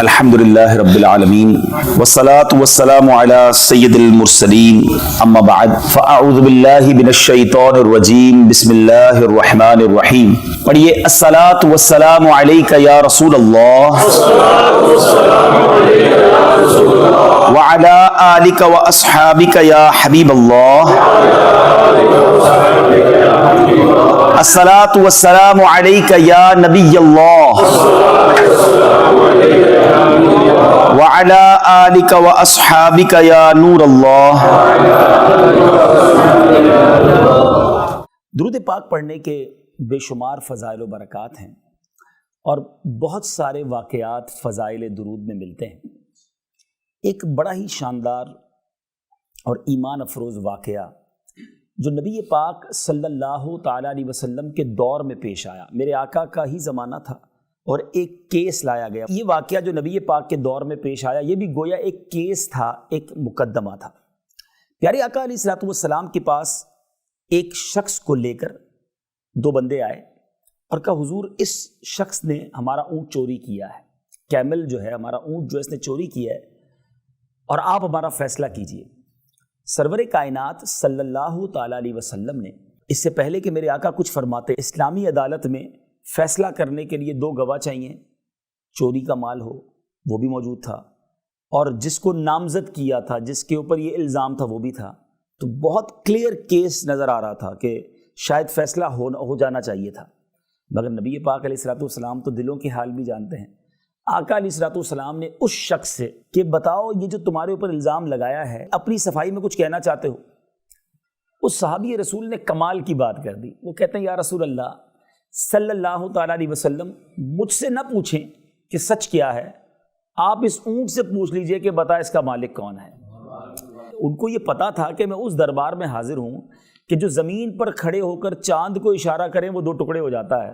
الحمدللہ رب العالمین والصلاة والسلام علی سید المرسلین اما بعد فاعوذ باللہ من الشیطان الرجیم بسم اللہ الرحمن الرحیم. پڑھیے الصلاة والسلام علیک یا رسول اللہ وعلی آلک واصحابک یا حبیب اللہ. الصلاة والسلام علیک یا نبی اللہ وعلی آلک واصحابک یا نور اللہ. درود پاک پڑھنے کے بے شمار فضائل و برکات ہیں اور بہت سارے واقعات فضائل درود میں ملتے ہیں. ایک بڑا ہی شاندار اور ایمان افروز واقعہ جو نبی پاک صلی اللہ تعالیٰ علیہ وسلم کے دور میں پیش آیا، میرے آقا کا ہی زمانہ تھا اور ایک کیس لایا گیا. یہ واقعہ جو نبی پاک کے دور میں پیش آیا یہ بھی گویا ایک کیس تھا، ایک مقدمہ تھا. پیارے آقا علیہ الصلوۃ والسلام کے پاس ایک شخص کو لے کر دو بندے آئے اور کہا حضور اس شخص نے ہمارا اونٹ چوری کیا ہے، کیمل جو ہے ہمارا اونٹ جو اس نے چوری کیا ہے اور آپ ہمارا فیصلہ کیجئے. سرور کائنات صلی اللہ تعالیٰ علیہ وسلم نے اس سے پہلے کہ میرے آقا کچھ فرماتے، اسلامی عدالت میں فیصلہ کرنے کے لیے دو گواہ چاہیے، چوری کا مال ہو وہ بھی موجود تھا اور جس کو نامزد کیا تھا، جس کے اوپر یہ الزام تھا وہ بھی تھا. تو بہت کلیئر کیس نظر آ رہا تھا کہ شاید فیصلہ ہو جانا چاہیے تھا. مگر نبی پاک علیہ الصلوۃ والسلام تو دلوں کے حال بھی جانتے ہیں. آقا علیہ الصلوۃ والسلام نے اس شخص سے کہ بتاؤ یہ جو تمہارے اوپر الزام لگایا ہے اپنی صفائی میں کچھ کہنا چاہتے ہو؟ اس صحابی رسول نے کمال کی بات کر دی. وہ کہتے ہیں یا رسول اللہ صلی اللہ تعالیٰ علیہ وسلم مجھ سے نہ پوچھیں کہ سچ کیا ہے، آپ اس اونٹ سے پوچھ لیجئے کہ بتا اس کا مالک کون ہے. ان کو یہ پتا تھا کہ میں اس دربار میں حاضر ہوں کہ جو زمین پر کھڑے ہو کر چاند کو اشارہ کریں وہ دو ٹکڑے ہو جاتا ہے،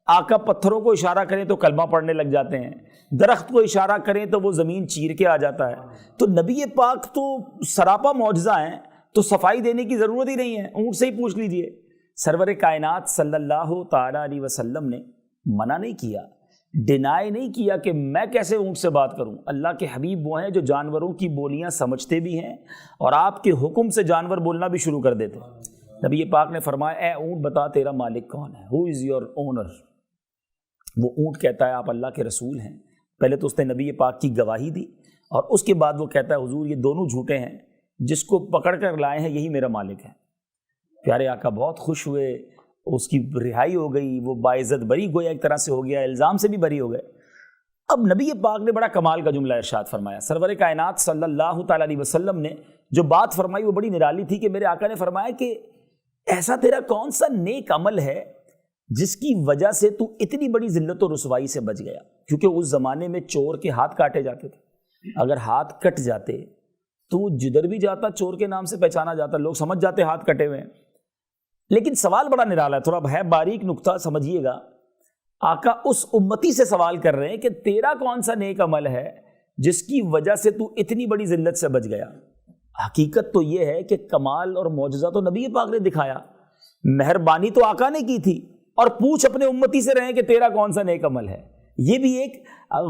آقا پتھروں کو اشارہ کریں تو کلمہ پڑھنے لگ جاتے ہیں، درخت کو اشارہ کریں تو وہ زمین چیر کے آ جاتا ہے. تو نبی پاک تو سراپا معجزہ ہیں، تو صفائی دینے کی ضرورت ہی نہیں ہے، اونٹ سے ہی پوچھ لیجئے. سرور کائنات صلی اللہ تعالیٰ علیہ وسلم نے منع نہیں کیا، ڈینائی نہیں کیا کہ میں کیسے اونٹ سے بات کروں. اللہ کے حبیب وہ ہیں جو جانوروں کی بولیاں سمجھتے بھی ہیں اور آپ کے حکم سے جانور بولنا بھی شروع کر دیتے. نبی پاک نے فرمایا اے اونٹ بتا تیرا مالک کون ہے، ہو از یور اونر. وہ اونٹ کہتا ہے آپ اللہ کے رسول ہیں. پہلے تو اس نے نبی پاک کی گواہی دی اور اس کے بعد وہ کہتا ہے حضور یہ دونوں جھوٹے ہیں، جس کو پکڑ کر لائے ہیں یہی میرا مالک ہے. پیارے آقا بہت خوش ہوئے، اس کی رہائی ہو گئی، وہ باعزت بری گویا ایک طرح سے ہو گیا، الزام سے بھی بری ہو گئے. اب نبی پاک نے بڑا کمال کا جملہ ارشاد فرمایا. سرور کائنات صلی اللہ تعالیٰ علیہ وسلم نے جو بات فرمائی وہ بڑی نرالی تھی کہ میرے آقا نے فرمایا کہ ایسا تیرا کون سا نیک عمل ہے جس کی وجہ سے تو اتنی بڑی ذلت و رسوائی سے بچ گیا. کیونکہ اس زمانے میں چور کے ہاتھ کاٹے جاتے تھے، اگر ہاتھ کٹ جاتے تو جدھر بھی جاتا چور کے نام سے پہچانا جاتا، لوگ سمجھ جاتے ہاتھ کٹے ہوئے ہیں. لیکن سوال بڑا نرالا ہے، تھوڑا ہے باریک نقطہ سمجھیے گا. آقا اس امتی سے سوال کر رہے ہیں کہ تیرا کون سا نیک عمل ہے جس کی وجہ سے تو اتنی بڑی ذلت سے بچ گیا. حقیقت تو یہ ہے کہ کمال اور معجزہ تو نبی پاک نے دکھایا، مہربانی تو آقا نے کی تھی، اور پوچھ اپنے امتی سے رہے کہ تیرا کون سا نیک عمل ہے. یہ بھی ایک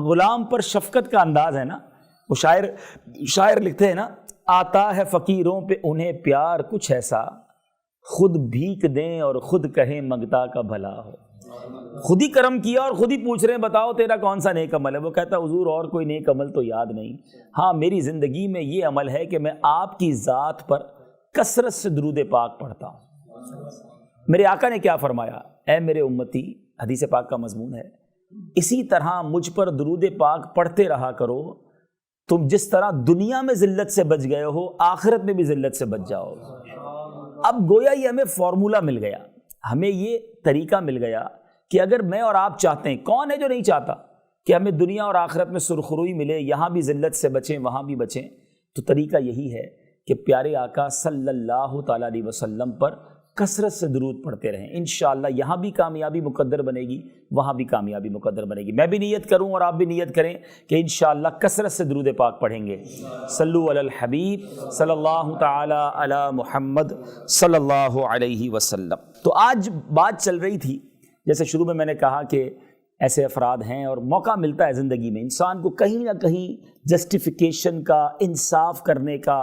غلام پر شفقت کا انداز ہے نا. وہ شاعر لکھتے ہیں نا، آتا ہے فقیروں پہ انہیں پیار کچھ ایسا، خود بھیک دیں اور خود کہیں منگتا کا بھلا ہو. خود ہی کرم کیا اور خود ہی پوچھ رہے ہیں بتاؤ تیرا کون سا نیک عمل ہے. وہ کہتا حضور اور کوئی نیک عمل تو یاد نہیں، ہاں میری زندگی میں یہ عمل ہے کہ میں آپ کی ذات پر کثرت سے درود پاک پڑھتا ہوں. میرے آقا نے کیا فرمایا، اے میرے امتی، حدیث پاک کا مضمون ہے، اسی طرح مجھ پر درود پاک پڑھتے رہا کرو، تم جس طرح دنیا میں ذلت سے بچ گئے ہو آخرت میں بھی ذلت سے بچ جاؤ. اب گویا یہ ہمیں فارمولا مل گیا، ہمیں یہ طریقہ مل گیا کہ اگر میں اور آپ چاہتے ہیں، کون ہے جو نہیں چاہتا کہ ہمیں دنیا اور آخرت میں سرخروئی ملے، یہاں بھی ذلت سے بچیں وہاں بھی بچیں، تو طریقہ یہی ہے کہ پیارے آقا صلی اللہ تعالیٰ علیہ وسلم پر کثرت سے درود پڑھتے رہیں. انشاءاللہ یہاں بھی کامیابی مقدر بنے گی، وہاں بھی کامیابی مقدر بنے گی. میں بھی نیت کروں اور آپ بھی نیت کریں کہ انشاءاللہ کثرت سے درود پاک پڑھیں گے. صلو علی الحبیب صلی اللہ تعالی علی محمد صلی اللہ علیہ وسلم. تو آج بات چل رہی تھی، جیسے شروع میں نے کہا کہ ایسے افراد ہیں اور موقع ملتا ہے زندگی میں انسان کو کہیں نہ کہیں جسٹیفیکیشن کا، انصاف کرنے کا،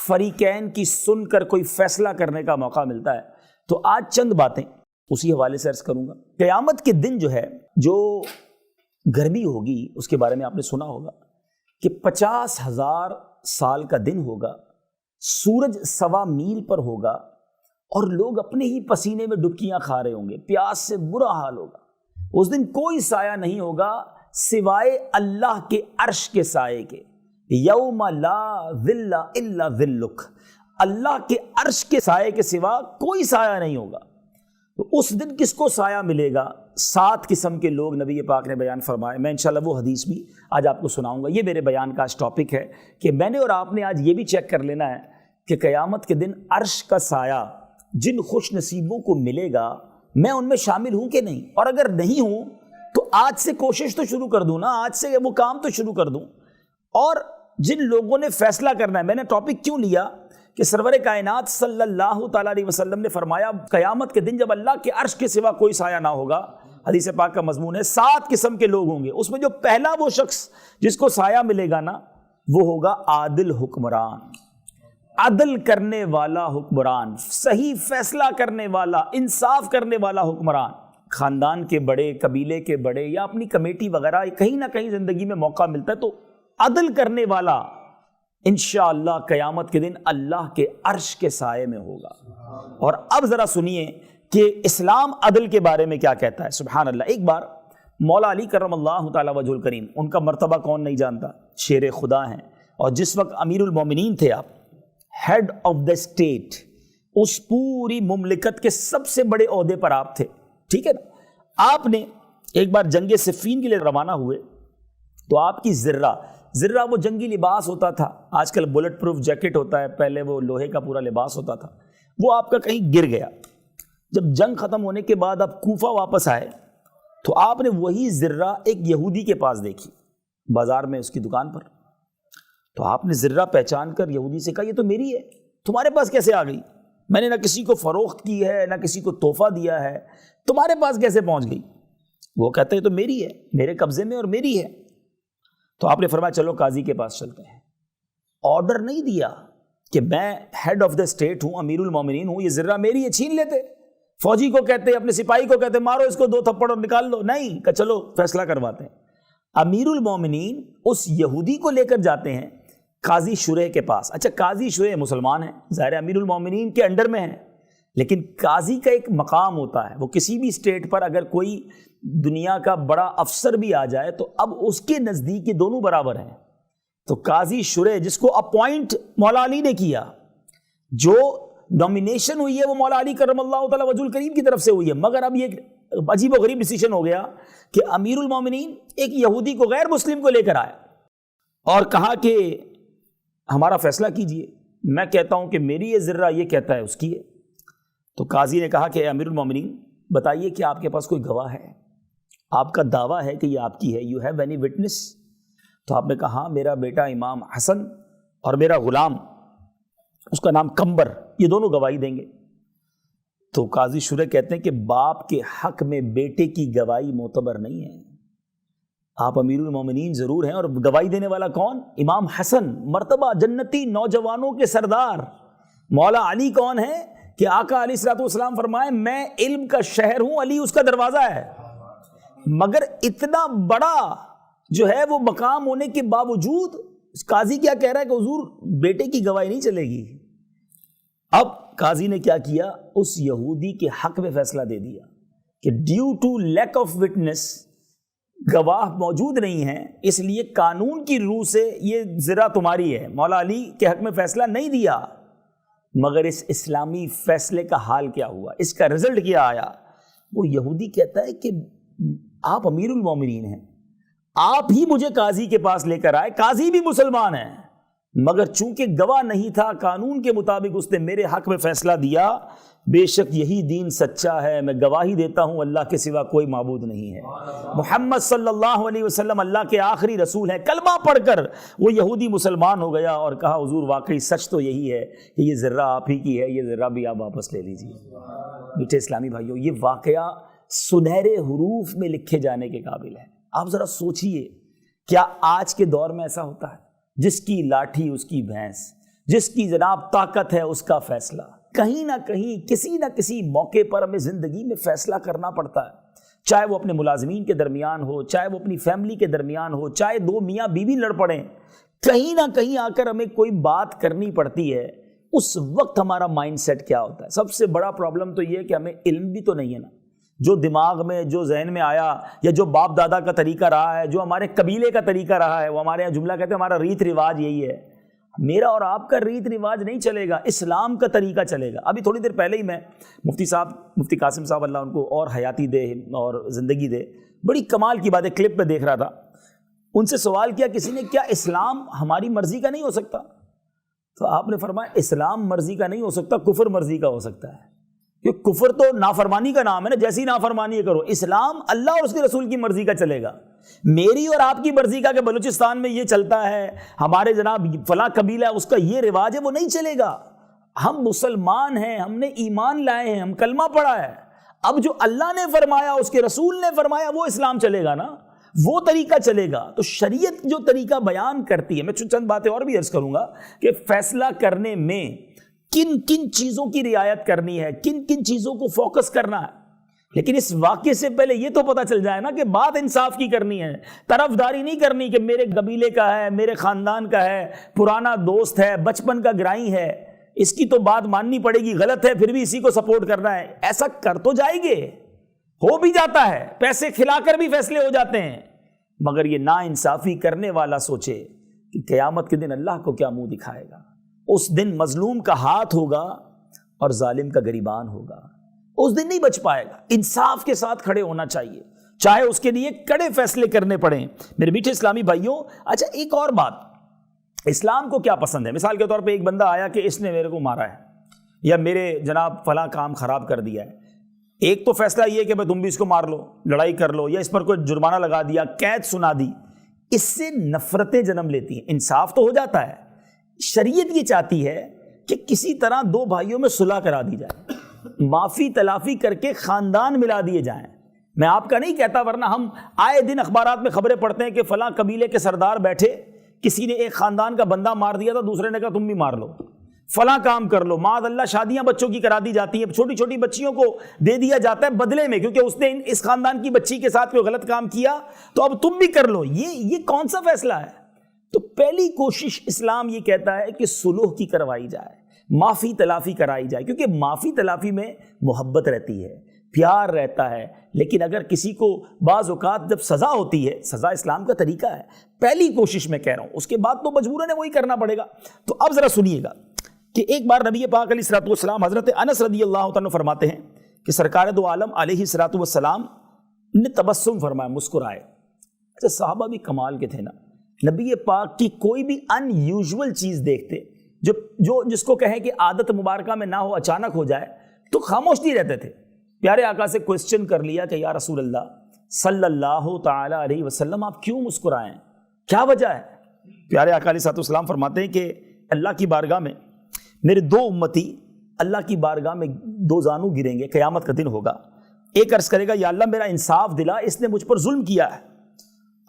فریقین کی سن کر کوئی فیصلہ کرنے کا موقع ملتا ہے۔ تو آج چند باتیں اسی حوالے سے عرض کروں گا۔ قیامت کے دن جو ہے، جو گرمی ہوگی اس کے بارے میں آپ نے سنا ہوگا کہ 50,000 سال کا دن ہوگا، سورج 1.25 میل پر ہوگا اور لوگ اپنے ہی پسینے میں ڈبکیاں کھا رہے ہوں گے، پیاس سے برا حال ہوگا۔ اس دن کوئی سایہ نہیں ہوگا سوائے اللہ کے عرش کے سائے کے، یوم لا ظل الا ظلک، اللہ کے عرش کے سائے کے سوا کوئی سایہ نہیں ہوگا۔ تو اس دن کس کو سایہ ملے گا؟ 7 قسم کے لوگ نبی پاک نے بیان فرمائے۔ میں انشاءاللہ وہ حدیث بھی آج آپ کو سناؤں گا۔ یہ میرے بیان کا آج ٹاپک ہے کہ میں نے اور آپ نے آج یہ بھی چیک کر لینا ہے کہ قیامت کے دن عرش کا سایہ جن خوش نصیبوں کو ملے گا میں ان میں شامل ہوں کہ نہیں، اور اگر نہیں ہوں تو آج سے کوشش تو شروع کر دوں نا، آج سے وہ کام تو شروع کر دوں۔ اور جن لوگوں نے فیصلہ کرنا ہے، میں نے ٹاپک کیوں لیا کہ سرور کائنات صلی اللہ تعالیٰ علیہ وسلم نے فرمایا قیامت کے دن جب اللہ کے عرش کے سوا کوئی سایہ نہ ہوگا، حدیث پاک کا مضمون ہے 7 قسم کے لوگ ہوں گے، اس میں جو پہلا وہ شخص جس کو سایہ ملے گا نا وہ ہوگا عادل حکمران، عدل کرنے والا حکمران، صحیح فیصلہ کرنے والا، انصاف کرنے والا حکمران۔ خاندان کے بڑے، قبیلے کے بڑے یا اپنی کمیٹی وغیرہ کہیں نہ کہیں زندگی میں موقع ملتا ہے تو عدل کرنے والا انشاءاللہ قیامت کے دن اللہ کے عرش کے سائے میں ہوگا۔ اور اب ذرا سنیے کہ اسلام عدل کے بارے میں کیا کہتا ہے۔ سبحان اللہ۔ ایک بار مولا علی کرم اللہ تعالی وجہ الکریم، ان کا مرتبہ کون نہیں جانتا، شیر خدا ہیں، اور جس وقت امیر المومنین تھے آپ، ہیڈ آف دا اسٹیٹ، اس پوری مملکت کے سب سے بڑے عہدے پر آپ تھے، ٹھیک ہے نا۔ آپ نے ایک بار جنگ صفین کے لیے روانہ ہوئے تو آپ کی زرہ وہ جنگی لباس ہوتا تھا، آج کل بلٹ پروف جیکٹ ہوتا ہے، پہلے وہ لوہے کا پورا لباس ہوتا تھا، وہ آپ کا کہیں گر گیا۔ جب جنگ ختم ہونے کے بعد آپ کوفہ واپس آئے تو آپ نے وہی زرہ ایک یہودی کے پاس دیکھی، بازار میں اس کی دکان پر۔ تو آپ نے زرہ پہچان کر یہودی سے کہا یہ تو میری ہے، تمہارے پاس کیسے آ گئی؟ میں نے نہ کسی کو فروخت کی ہے نہ کسی کو تحفہ دیا ہے، تمہارے پاس کیسے پہنچ گئی؟ وہ کہتے ہیں تو میری ہے، میرے قبضے میں اور میری ہے۔ تو آپ نے فرمایا چلو قاضی کے پاس چلتے ہیں۔ آرڈر نہیں دیا کہ میں ہیڈ آف دا اسٹیٹ ہوں، امیر المومنین ہوں، یہ زرہ میری ہے، چھین لیتے۔ فوجی کو کہتے، اپنے سپاہی کو کہتے مارو اس کو 2 تھپڑ اور نکال لو، نہیں کہ چلو فیصلہ کرواتے ہیں۔ امیر المومنین اس یہودی کو لے کر جاتے ہیں قاضی شریح کے پاس۔ اچھا، قاضی شریح مسلمان ہیں، ظاہر امیر المومنین کے انڈر میں ہیں، لیکن قاضی کا ایک مقام ہوتا ہے، وہ کسی بھی اسٹیٹ پر اگر کوئی دنیا کا بڑا افسر بھی آ جائے تو اب اس کے نزدیک یہ دونوں برابر ہیں۔ تو قاضی شریح جس کو اپوائنٹ مولا علی نے کیا، جو نومینیشن ہوئی ہے وہ مولا علی کرم اللہ تعالی وجہ الکریم کی طرف سے ہوئی ہے، مگر اب یہ عجیب و غریب ڈیسیشن ہو گیا کہ امیر المومنین ایک یہودی کو، غیر مسلم کو لے کر آئے اور کہا کہ ہمارا فیصلہ کیجئے، میں کہتا ہوں کہ میری یہ ذرہ، یہ کہتا ہے اس کی ہے۔ تو قاضی نے کہا کہ امیر المومنین بتائیے کہ آپ کے پاس کوئی گواہ ہے، آپ کا دعویٰ ہے کہ یہ آپ کی ہے، یو ہیو اینی وٹنس؟ تو آپ نے کہا ہاں، میرا بیٹا امام حسن اور میرا غلام، اس کا نام کمبر، یہ دونوں گواہی دیں گے۔ تو قاضی شریح کہتے ہیں کہ باپ کے حق میں بیٹے کی گواہی معتبر نہیں ہے، آپ امیر المومنین ضرور ہیں، اور گواہی دینے والا کون؟ امام حسن، مرتبہ جنتی نوجوانوں کے سردار۔ مولا علی کون ہے کہ آقا علیہ الصلوۃ والسلام فرمائے میں علم کا شہر ہوں، علی اس کا دروازہ ہے۔ مگر اتنا بڑا جو ہے وہ مقام ہونے کے باوجود قاضی کیا کہہ رہا ہے کہ حضور بیٹے کی گواہی نہیں چلے گی۔ اب قاضی نے کیا کیا، اس یہودی کے حق میں فیصلہ دے دیا کہ due to lack of witness, گواہ موجود نہیں ہیں، اس لیے قانون کی روح سے یہ ذرہ تمہاری ہے۔ مولا علی کے حق میں فیصلہ نہیں دیا، مگر اس اسلامی فیصلے کا حال کیا ہوا، اس کا رزلٹ کیا آیا؟ وہ یہودی کہتا ہے کہ آپ امیر المومنین ہیں، آپ ہی مجھے قاضی کے پاس لے کر آئے، قاضی بھی مسلمان ہیں، مگر چونکہ گواہ نہیں تھا، قانون کے مطابق اس نے میرے حق میں فیصلہ دیا۔ بے شک یہی دین سچا ہے، میں گواہی دیتا ہوں اللہ کے سوا کوئی معبود نہیں ہے، محمد صلی اللہ علیہ وسلم اللہ کے آخری رسول ہیں۔ کلمہ پڑھ کر وہ یہودی مسلمان ہو گیا اور کہا حضور واقعی سچ تو یہی ہے کہ یہ ذرہ آپ ہی کی ہے، یہ ذرہ بھی آپ واپس لے لیجیے۔ میٹھے اسلامی بھائیوں، یہ واقعہ سنہرے حروف میں لکھے جانے کے قابل ہے۔ آپ ذرا سوچئے، کیا آج کے دور میں ایسا ہوتا ہے؟ جس کی لاٹھی اس کی بھینس، جس کی جناب طاقت ہے اس کا فیصلہ۔ کہیں نہ کہیں کسی نہ کسی موقع پر ہمیں زندگی میں فیصلہ کرنا پڑتا ہے، چاہے وہ اپنے ملازمین کے درمیان ہو، چاہے وہ اپنی فیملی کے درمیان ہو، چاہے دو میاں بیوی لڑ پڑیں، کہیں نہ کہیں آ کر ہمیں کوئی بات کرنی پڑتی ہے۔ اس وقت ہمارا مائنڈ سیٹ کیا ہوتا ہے؟ سب سے بڑا پرابلم تو یہ ہے کہ ہمیں علم بھی تو نہیں ہے نا۔ جو دماغ میں، جو ذہن میں آیا، یا جو باپ دادا کا طریقہ رہا ہے، جو ہمارے قبیلے کا طریقہ رہا ہے، وہ ہمارے یہاں جملہ کہتے ہیں ہمارا ریت رواج یہی ہے۔ میرا اور آپ کا ریت رواج نہیں چلے گا، اسلام کا طریقہ چلے گا۔ ابھی تھوڑی دیر پہلے ہی میں مفتی قاسم صاحب اللہ ان کو اور حیاتی دے اور زندگی دے، بڑی کمال کی بات ہے، کلپ پہ دیکھ رہا تھا، ان سے سوال کیا کسی نے، کیا اسلام ہماری مرضی کا نہیں ہو سکتا؟ تو آپ نے فرمایا اسلام مرضی کا نہیں ہو سکتا، کفر مرضی کا ہو سکتا ہے، کہ کفر تو نافرمانی کا نام ہے نا، جیسی نافرمانی کرو۔ اسلام اللہ اور اس کے رسول کی مرضی کا چلے گا، میری اور آپ کی مرضی کا کہ بلوچستان میں یہ چلتا ہے، ہمارے جناب فلاں قبیلہ ہے اس کا یہ رواج ہے، وہ نہیں چلے گا۔ ہم مسلمان ہیں، ہم نے ایمان لائے ہیں، ہم کلمہ پڑھا ہے، اب جو اللہ نے فرمایا، اس کے رسول نے فرمایا، وہ اسلام چلے گا نا، وہ طریقہ چلے گا۔ تو شریعت جو طریقہ بیان کرتی ہے، میں چند باتیں اور بھی عرض کروں گا کہ فیصلہ کرنے میں کن کن چیزوں کی رعایت کرنی ہے، کن کن چیزوں کو فوکس کرنا ہے، لیکن اس واقعے سے پہلے یہ تو پتہ چل جائے نا کہ بات انصاف کی کرنی ہے، طرفداری نہیں کرنی کہ میرے قبیلے کا ہے، میرے خاندان کا ہے، پرانا دوست ہے، بچپن کا گرائی ہے، اس کی تو بات ماننی پڑے گی، غلط ہے پھر بھی اسی کو سپورٹ کرنا ہے۔ ایسا کر تو جائیں گے، ہو بھی جاتا ہے، پیسے کھلا کر بھی فیصلے ہو جاتے ہیں، مگر یہ نا انصافی کرنے والا سوچے کہ قیامت کے دن اللہ کو کیا منہ دکھائے گا۔ اس دن مظلوم کا ہاتھ ہوگا اور ظالم کا گریبان ہوگا، اس دن نہیں بچ پائے گا۔ انصاف کے ساتھ کھڑے ہونا چاہیے، چاہے اس کے لیے کڑے فیصلے کرنے پڑیں۔ میرے میٹھے اسلامی بھائیوں، اچھا ایک اور بات، اسلام کو کیا پسند ہے؟ مثال کے طور پہ ایک بندہ آیا کہ اس نے میرے کو مارا ہے، یا میرے جناب فلاں کام خراب کر دیا ہے، ایک تو فیصلہ یہ کہ تم بھی اس کو مار لو، لڑائی کر لو، یا اس پر کوئی جرمانہ لگا دیا، قید سنا دی، اس سے نفرتیں جنم لیتی ہیں۔ انصاف تو ہو جاتا ہے، شریعت یہ چاہتی ہے کہ کسی طرح دو بھائیوں میں صلح کرا دی جائے، معافی تلافی کر کے خاندان ملا دیے جائیں۔ میں آپ کا نہیں کہتا، ورنہ ہم آئے دن اخبارات میں خبریں پڑھتے ہیں کہ فلاں قبیلے کے سردار بیٹھے، کسی نے ایک خاندان کا بندہ مار دیا تھا، دوسرے نے کہا تم بھی مار لو، فلاں کام کر لو، معاذ اللہ شادیاں بچوں کی کرا دی جاتی ہیں، چھوٹی چھوٹی بچیوں کو دے دیا جاتا ہے بدلے میں، کیونکہ اس نے اس خاندان کی بچی کے ساتھ کوئی غلط کام کیا تو اب تم بھی کر لو۔ یہ کون سا فیصلہ ہے؟ تو پہلی کوشش اسلام یہ کہتا ہے کہ صلح کی کروائی جائے، معافی تلافی کرائی جائے، کیونکہ معافی تلافی میں محبت رہتی ہے، پیار رہتا ہے۔ لیکن اگر کسی کو بعض اوقات جب سزا ہوتی ہے، سزا اسلام کا طریقہ ہے، پہلی کوشش میں کہہ رہا ہوں، اس کے بعد تو مجبوراً وہی کرنا پڑے گا۔ تو اب ذرا سنیے گا کہ ایک بار نبی پاک علیہ الصلوۃ والسلام حضرت انس رضی اللہ تعالیٰ فرماتے ہیں کہ سرکار دو عالم علیہ الصلوۃ والسلام نے تبسم فرمایا، مسکرائے۔ اچھا صحابہ بھی کمال کے تھے نا، نبی پاک کی کوئی بھی ان یوزول چیز دیکھتے جو جس کو کہیں کہ عادت مبارکہ میں نہ ہو، اچانک ہو جائے تو خاموش نہیں رہتے تھے۔ پیارے آقا سے کوسچن کر لیا کہ یا رسول اللہ صلی اللہ تعالی علیہ وسلم آپ کیوں مسکرائیں، کیا وجہ ہے؟ پیارے آقا علیہ الصلوۃ والسلام فرماتے ہیں کہ اللہ کی بارگاہ میں میرے دو امتی اللہ کی بارگاہ میں دو زانو گریں گے، قیامت کا دن ہوگا۔ ایک عرض کرے گا یا اللہ میرا انصاف دلا، اس نے مجھ پر ظلم کیا ہے۔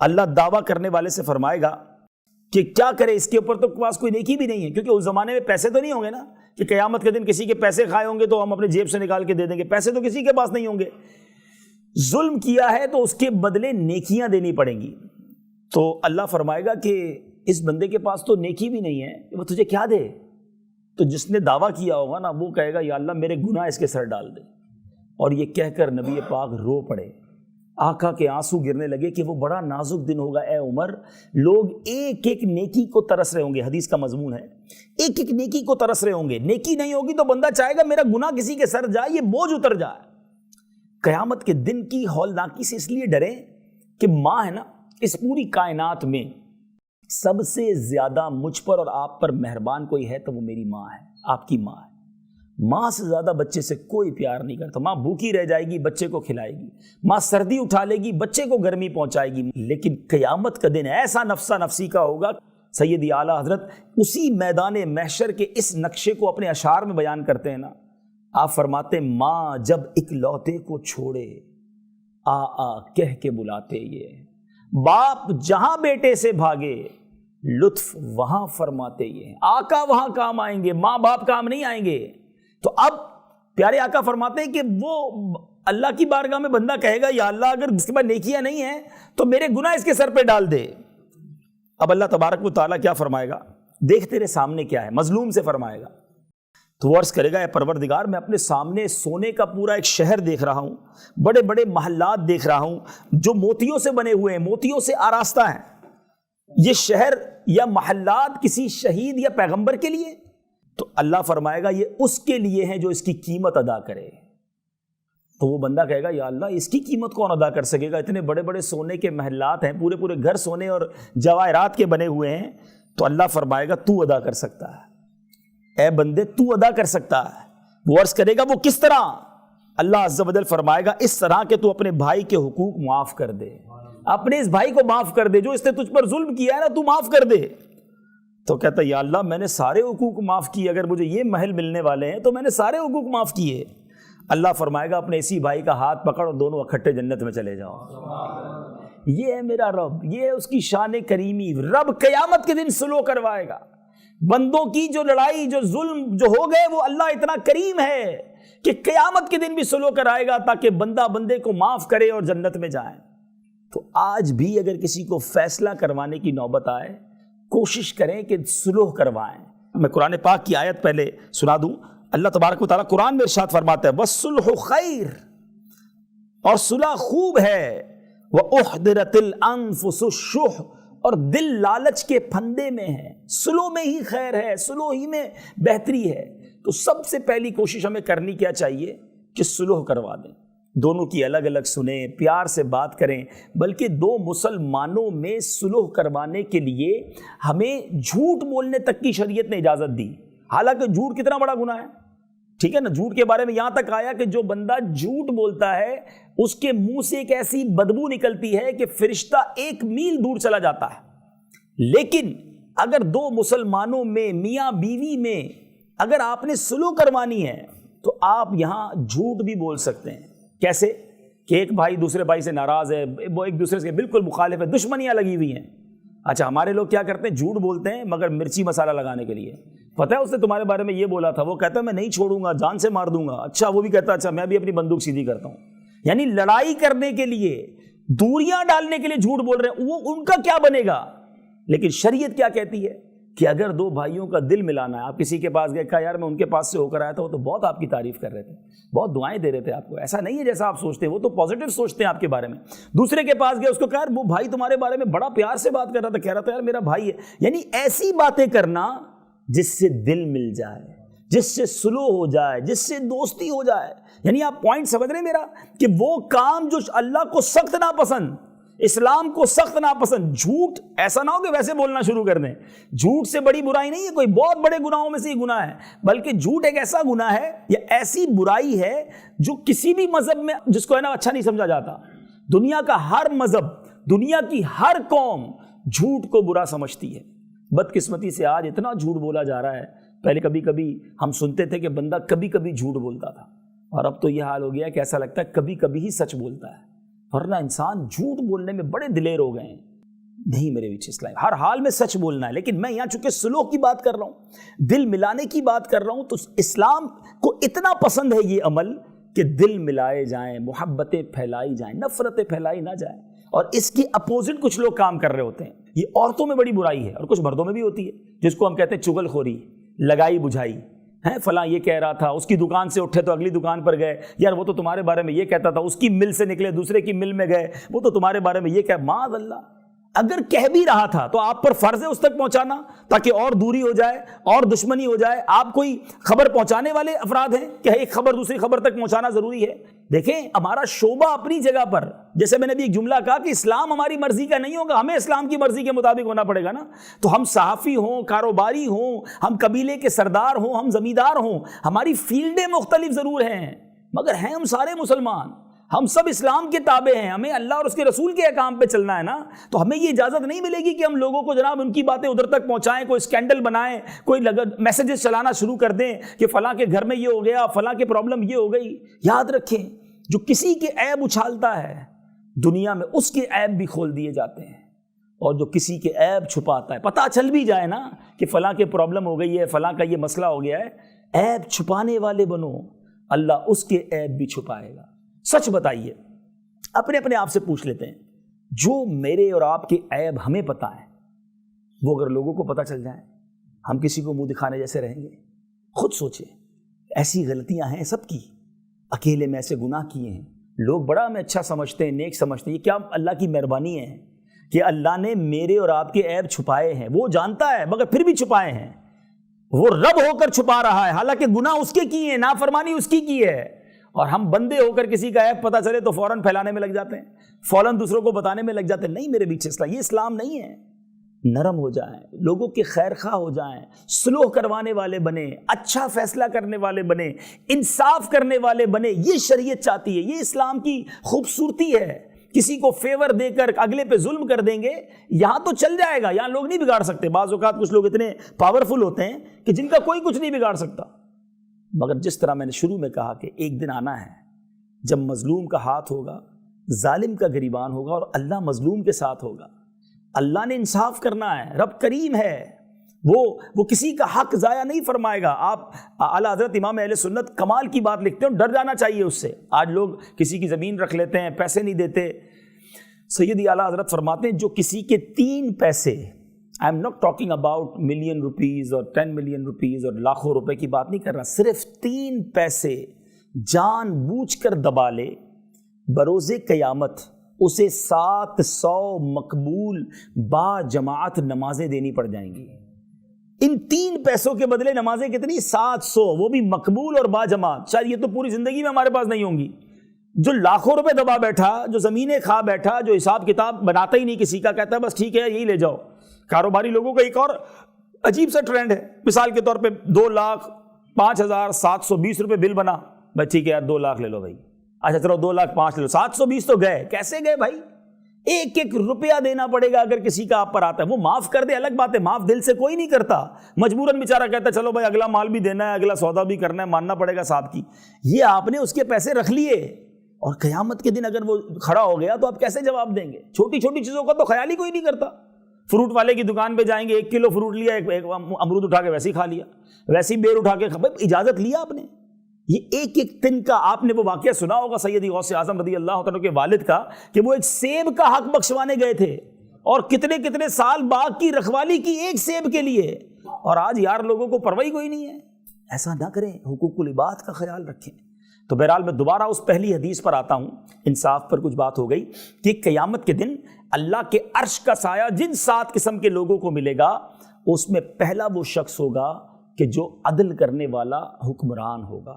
اللہ دعویٰ کرنے والے سے فرمائے گا کہ کیا کرے، اس کے اوپر تو پاس کوئی نیکی بھی نہیں ہے، کیونکہ اس زمانے میں پیسے تو نہیں ہوں گے نا کہ قیامت کے دن کسی کے پیسے کھائے ہوں گے تو ہم اپنے جیب سے نکال کے دے دیں گے، پیسے تو کسی کے پاس نہیں ہوں گے۔ ظلم کیا ہے تو اس کے بدلے نیکیاں دینی پڑیں گی۔ تو اللہ فرمائے گا کہ اس بندے کے پاس تو نیکی بھی نہیں ہے، وہ تجھے کیا دے؟ تو جس نے دعویٰ کیا ہوگا نا وہ کہے گا یا اللہ میرے گناہ اس کے سر ڈال دے۔ اور یہ کہہ کر نبی پاک رو پڑے، آقا کے آنسو گرنے لگے کہ وہ بڑا نازک دن ہوگا اے عمر، لوگ ایک ایک نیکی کو ترس رہے ہوں گے، حدیث کا مضمون ہے، ایک ایک نیکی کو ترس رہے ہوں گے۔ نیکی نہیں ہوگی تو بندہ چاہے گا میرا گناہ کسی کے سر جائے، یہ بوجھ اتر جائے۔ قیامت کے دن کی ہولناکی سے اس لیے ڈریں کہ ماں ہے نا، اس پوری کائنات میں سب سے زیادہ مجھ پر اور آپ پر مہربان کوئی ہے تو وہ میری ماں ہے، آپ کی ماں ہے۔ ماں سے زیادہ بچے سے کوئی پیار نہیں کرتا۔ ماں بھوکی رہ جائے گی، بچے کو کھلائے گی، ماں سردی اٹھا لے گی، بچے کو گرمی پہنچائے گی۔ لیکن قیامت کا دن ایسا نفسا نفسی کا ہوگا، سیدی اعلیٰ حضرت اسی میدان محشر کے اس نقشے کو اپنے اشعار میں بیان کرتے ہیں نا، آپ فرماتے ہیں ماں جب اکلوتے کو چھوڑے آ آ کہہ کے بلاتے یہ، باپ جہاں بیٹے سے بھاگے لطف وہاں فرماتے یہ، آقا وہاں کام آئیں گے، ماں باپ کام نہیں آئیں گے۔ تو اب پیارے آقا فرماتے ہیں کہ وہ اللہ کی بارگاہ میں بندہ کہے گا یا اللہ اگر اس کے بعد نیکیاں نہیں ہیں تو میرے گناہ اس کے سر پہ ڈال دے۔ اب اللہ تبارک و تعالیٰ کیا فرمائے گا؟ دیکھ تیرے سامنے کیا ہے، مظلوم سے فرمائے گا تو وہ عرض کرے گا اے پروردگار میں اپنے سامنے سونے کا پورا ایک شہر دیکھ رہا ہوں، بڑے بڑے محلات دیکھ رہا ہوں جو موتیوں سے بنے ہوئے ہیں، موتیوں سے آراستہ ہیں۔ یہ شہر یا محلات کسی شہید یا پیغمبر کے لیے؟ تو اللہ فرمائے گا یہ اس کے لیے ہیں جو اس کی قیمت ادا کرے۔ تو وہ بندہ کہے گا یا اللہ اس کی قیمت کون ادا کر سکے گا؟ اتنے بڑے بڑے سونے کے محلات ہیں، پورے پورے گھر سونے اور جواہرات کے بنے ہوئے ہیں۔ تو اللہ فرمائے گا تو ادا کر سکتا ہے، اے بندے تو ادا کر سکتا ہے۔ وہ عرض کرے گا وہ کس طرح؟ اللہ عز و جل فرمائے گا اس طرح کہ تو اپنے بھائی کے حقوق معاف کر دے، اپنے اس بھائی کو معاف کر دے جو اس نے تجھ پر ظلم کیا ہے نا، تو معاف کر دے۔ تو کہتا ہے یا اللہ میں نے سارے حقوق معاف کیے، اگر مجھے یہ محل ملنے والے ہیں تو میں نے سارے حقوق معاف کیے۔ اللہ فرمائے گا اپنے اسی بھائی کا ہاتھ پکڑ اور دونوں اکٹھے جنت میں چلے جاؤ۔ یہ ہے میرا رب، یہ ہے اس کی شان کریمی۔ رب قیامت کے دن سلو کروائے گا بندوں کی جو لڑائی جو ظلم جو ہو گئے، وہ اللہ اتنا کریم ہے کہ قیامت کے دن بھی سلو کرائے گا تاکہ بندہ بندے کو معاف کرے اور جنت میں جائے۔ تو آج بھی اگر کسی کو فیصلہ کروانے کی نوبت آئے کوشش کریں کہ سلوح کروائیں۔ میں قرآن پاک کی آیت پہلے سنا دوں۔ اللہ تبارک و تعالیٰ قرآن میں ارشاد فرماتا ہے وَالصُّلْحُ خَيْرٌ، اور صلح خوب ہے، وَأُحْضِرَتِ الْأَنفُسُ الشُّحَّ، اور دل لالچ کے پھندے میں ہے۔ سلو میں ہی خیر ہے، سلو ہی میں بہتری ہے۔ تو سب سے پہلی کوشش ہمیں کرنی کیا چاہیے کہ سلوح کروا دیں، دونوں کی الگ الگ سنیں، پیار سے بات کریں۔ بلکہ دو مسلمانوں میں سلوح کروانے کے لیے ہمیں جھوٹ بولنے تک کی شریعت نے اجازت دی۔ حالانکہ جھوٹ کتنا بڑا گناہ ہے، ٹھیک ہے نا؟ جھوٹ کے بارے میں یہاں تک آیا کہ جو بندہ جھوٹ بولتا ہے اس کے منہ سے ایک ایسی بدبو نکلتی ہے کہ فرشتہ 1 میل دور چلا جاتا ہے۔ لیکن اگر دو مسلمانوں میں، میاں بیوی میں اگر آپ نے سلوح کروانی ہے تو آپ یہاں جھوٹ بھی بول سکتے ہیں۔ کیسے؟ کہ ایک بھائی دوسرے بھائی سے ناراض ہے، وہ ایک دوسرے سے بالکل مخالف ہے، دشمنیاں لگی ہوئی ہیں۔ اچھا ہمارے لوگ کیا کرتے ہیں؟ جھوٹ بولتے ہیں مگر مرچی مسالہ لگانے کے لیے۔ پتہ ہے اس نے تمہارے بارے میں یہ بولا تھا، وہ کہتا ہے میں نہیں چھوڑوں گا، جان سے مار دوں گا۔ اچھا وہ بھی کہتا ہے اچھا میں بھی اپنی بندوق سیدھی کرتا ہوں۔ یعنی لڑائی کرنے کے لیے، دوریاں ڈالنے کے لیے جھوٹ بول رہے ہیں، وہ ان کا کیا بنے گا؟ لیکن شریعت کیا کہتی ہے کہ اگر دو بھائیوں کا دل ملانا ہے، آپ کسی کے پاس گئے، کہا یار میں ان کے پاس سے ہو کر آیا تھا، وہ تو بہت آپ کی تعریف کر رہے تھے، بہت دعائیں دے رہے تھے آپ کو، ایسا نہیں ہے جیسا آپ سوچتے ہیں، وہ تو پازیٹیو سوچتے ہیں آپ کے بارے میں۔ دوسرے کے پاس گئے، اس کو کہا یار وہ بھائی تمہارے بارے میں بڑا پیار سے بات کر رہا تھا، کہہ رہا تھا یار میرا بھائی ہے۔ یعنی ایسی باتیں کرنا جس سے دل مل جائے، جس سے سلو ہو جائے، جس سے دوستی ہو جائے۔ یعنی آپ پوائنٹ سمجھ رہے ہیں میرا، کہ وہ کام جو اللہ کو سخت ناپسند، اسلام کو سخت ناپسند، جھوٹ ایسا نہ ہو کہ ویسے بولنا شروع کر دیں۔ جھوٹ سے بڑی برائی نہیں ہے کوئی، بہت بڑے گناہوں میں سے یہ گناہ ہے، بلکہ جھوٹ ایک ایسا گناہ ہے یا ایسی برائی ہے جو کسی بھی مذہب میں جس کو ہے نا اچھا نہیں سمجھا جاتا۔ دنیا کا ہر مذہب، دنیا کی ہر قوم جھوٹ کو برا سمجھتی ہے۔ بدقسمتی سے آج اتنا جھوٹ بولا جا رہا ہے، پہلے کبھی کبھی ہم سنتے تھے کہ بندہ کبھی کبھی جھوٹ بولتا تھا، اور اب تو یہ حال ہو گیا کہ ایسا لگتا ہے کبھی کبھی ہی سچ بولتا ہے، ورنہ انسان جھوٹ بولنے میں بڑے دلیر ہو گئے ہیں۔ نہیں میرے بیچ اسلام ہر حال میں سچ بولنا ہے، لیکن میں یہاں چونکہ سلوک کی بات کر رہا ہوں، دل ملانے کی بات کر رہا ہوں، تو اسلام کو اتنا پسند ہے یہ عمل کہ دل ملائے جائیں، محبتیں پھیلائی جائیں، نفرتیں پھیلائی نہ جائیں۔ اور اس کی اپوزٹ کچھ لوگ کام کر رہے ہوتے ہیں۔ یہ عورتوں میں بڑی برائی ہے اور کچھ مردوں میں بھی ہوتی ہے، جس کو ہم کہتے ہیں چغل خوری، لگائی بجھائی ہے۔ فلاں یہ کہہ رہا تھا، اس کی دکان سے اٹھے تو اگلی دکان پر گئے، یار وہ تو تمہارے بارے میں یہ کہتا تھا، اس کی مل سے نکلے دوسرے کی مل میں گئے، وہ تو تمہارے بارے میں یہ کہہ۔ معاذ اللہ، اگر کہہ بھی رہا تھا تو آپ پر فرض ہے اس تک پہنچانا تاکہ اور دوری ہو جائے اور دشمنی ہو جائے۔ آپ کوئی خبر پہنچانے والے افراد ہیں کہ ایک خبر دوسری خبر تک پہنچانا ضروری ہے؟ دیکھیں ہمارا شعبہ اپنی جگہ پر، جیسے میں نے بھی ایک جملہ کہا کہ اسلام ہماری مرضی کا نہیں ہوگا، ہمیں اسلام کی مرضی کے مطابق ہونا پڑے گا نا۔ تو ہم صحافی ہوں، کاروباری ہوں، ہم قبیلے کے سردار ہوں، ہم زمیندار ہوں، ہماری فیلڈیں مختلف ضرور ہیں، مگر ہیں ہم سارے مسلمان، ہم سب اسلام کے تابع ہیں، ہمیں اللہ اور اس کے رسول کے احکام پہ چلنا ہے نا۔ تو ہمیں یہ اجازت نہیں ملے گی کہ ہم لوگوں کو جناب ان کی باتیں ادھر تک پہنچائیں، کوئی اسکینڈل بنائیں، کوئی میسیجز چلانا شروع کر دیں کہ فلاں کے گھر میں یہ ہو گیا، فلاں کے پرابلم یہ ہو گئی۔ یاد رکھیں جو کسی کے عیب اچھالتا ہے دنیا میں اس کے عیب بھی کھول دیے جاتے ہیں، اور جو کسی کے عیب چھپاتا ہے، پتہ چل بھی جائے نا کہ فلاں کے پرابلم ہو گئی ہے، فلاں کا یہ مسئلہ ہو گیا ہے، عیب چھپانے والے بنو، اللہ اس کے عیب بھی چھپائے گا۔ سچ بتائیے، اپنے آپ سے پوچھ لیتے ہیں، جو میرے اور آپ کے عیب ہمیں پتہ ہیں، وہ اگر لوگوں کو پتہ چل جائیں، ہم کسی کو منہ دکھانے جیسے رہیں گے؟ خود سوچیں، ایسی غلطیاں ہیں سب کی، اکیلے میں ایسے گناہ کیے ہیں، لوگ بڑا ہمیں اچھا سمجھتے ہیں، نیک سمجھتے ہیں، یہ کیا اللہ کی مہربانی ہے کہ اللہ نے میرے اور آپ کے عیب چھپائے ہیں۔ وہ جانتا ہے مگر پھر بھی چھپائے ہیں، وہ رب ہو کر چھپا رہا ہے، حالانکہ گناہ اس کے کیے ہیں، نافرمانی اس کی ہے، اور ہم بندے ہو کر کسی کا عیب پتہ چلے تو فوراً پھیلانے میں لگ جاتے ہیں، فوراً دوسروں کو بتانے میں لگ جاتے ہیں۔ نہیں میرے بیچ اسلام، یہ اسلام نہیں ہے۔ نرم ہو جائیں، لوگوں کے خیر خواہ ہو جائیں، صلح کروانے والے بنے، اچھا فیصلہ کرنے والے بنے، انصاف کرنے والے بنے، یہ شریعت چاہتی ہے، یہ اسلام کی خوبصورتی ہے۔ کسی کو فیور دے کر اگلے پہ ظلم کر دیں گے، یہاں تو چل جائے گا، یہاں لوگ نہیں بگاڑ سکتے۔ بعض اوقات کچھ لوگ اتنے پاورفل ہوتے ہیں کہ جن کا کوئی کچھ نہیں بگاڑ سکتا، مگر جس طرح میں نے شروع میں کہا کہ ایک دن آنا ہے جب مظلوم کا ہاتھ ہوگا، ظالم کا گریبان ہوگا، اور اللہ مظلوم کے ساتھ ہوگا۔ اللہ نے انصاف کرنا ہے، رب کریم ہے، وہ کسی کا حق ضائع نہیں فرمائے گا۔ آپ اعلیٰ حضرت امام اہل سنت کمال کی بات لکھتے ہیں، ڈر جانا چاہیے اس سے۔ آج لوگ کسی کی زمین رکھ لیتے ہیں، پیسے نہیں دیتے۔ سیدی اعلیٰ حضرت فرماتے ہیں جو کسی کے 3 پیسے، I am not talking about million rupees اور 10 ملین روپیز اور لاکھوں روپے کی بات نہیں کر رہا، صرف 3 پیسے جان بوجھ کر دبا لے، بروز قیامت اسے 700 مقبول با جماعت نمازیں دینی پڑ جائیں گی۔ ان 3 پیسوں کے بدلے نمازیں کتنی؟ 700، وہ بھی مقبول اور با جماعت۔ شاید یہ تو پوری زندگی میں ہمارے پاس نہیں ہوں گی۔ جو لاکھوں روپے دبا بیٹھا، جو زمینیں کھا بیٹھا، جو حساب کتاب بناتا ہی نہیں کسی کا، کہتا ہے بس ٹھیک ہے یہی لے جاؤ۔ کاروباری لوگوں کا ایک اور عجیب سا ٹرینڈ ہے، مثال کے طور پہ 2,05,720 روپے بل بنا، بھائی ٹھیک ہے یار 2 لاکھ لے لو بھائی، اچھا چلو 2,05,000 لے لو، 720 تو گئے، کیسے گئے بھائی؟ ایک ایک روپیہ دینا پڑے گا اگر کسی کا آپ پر آتا ہے۔ وہ معاف کر دے الگ بات ہے، معاف دل سے کوئی نہیں کرتا، مجبوراً بیچارہ کہتا ہے چلو بھائی اگلا مال بھی دینا ہے، اگلا سودا بھی کرنا ہے، ماننا پڑے گا صاحب کی۔ یہ آپ نے اس کے پیسے رکھ لیے، اور قیامت کے دن اگر وہ کھڑا ہو گیا تو آپ کیسے جواب دیں گے؟ چھوٹی چھوٹی چیزوں کا تو خیال ہی کوئی نہیں کرتا۔ فروٹ والے کی دکان پہ جائیں گے، 1 کلو فروٹ لیا، ایک امرود اٹھا کے ویسے ہی کھا لیا، ویسے ہی بیر اٹھا کے، اجازت لیا آپ نے؟ یہ ایک ایک دن کا آپ نے وہ واقعہ سنا ہوگا سیدی غوث اعظم رضی اللہ عنہ کے والد کا، کہ وہ ایک سیب کا حق بخشوانے گئے تھے، اور کتنے کتنے سال باغ کی رکھوالی کی ایک سیب کے لیے، اور آج یار لوگوں کو پرواہ کوئی نہیں ہے۔ ایسا نہ کریں، حقوق العباد کا خیال رکھیں۔ تو بہرحال میں دوبارہ اس پہلی حدیث پر آتا ہوں، انصاف پر کچھ بات ہو گئی، کہ قیامت کے دن اللہ کے عرش کا سایہ جن 7 قسم کے لوگوں کو ملے گا، اس میں پہلا وہ شخص ہوگا کہ جو عدل کرنے والا حکمران ہوگا۔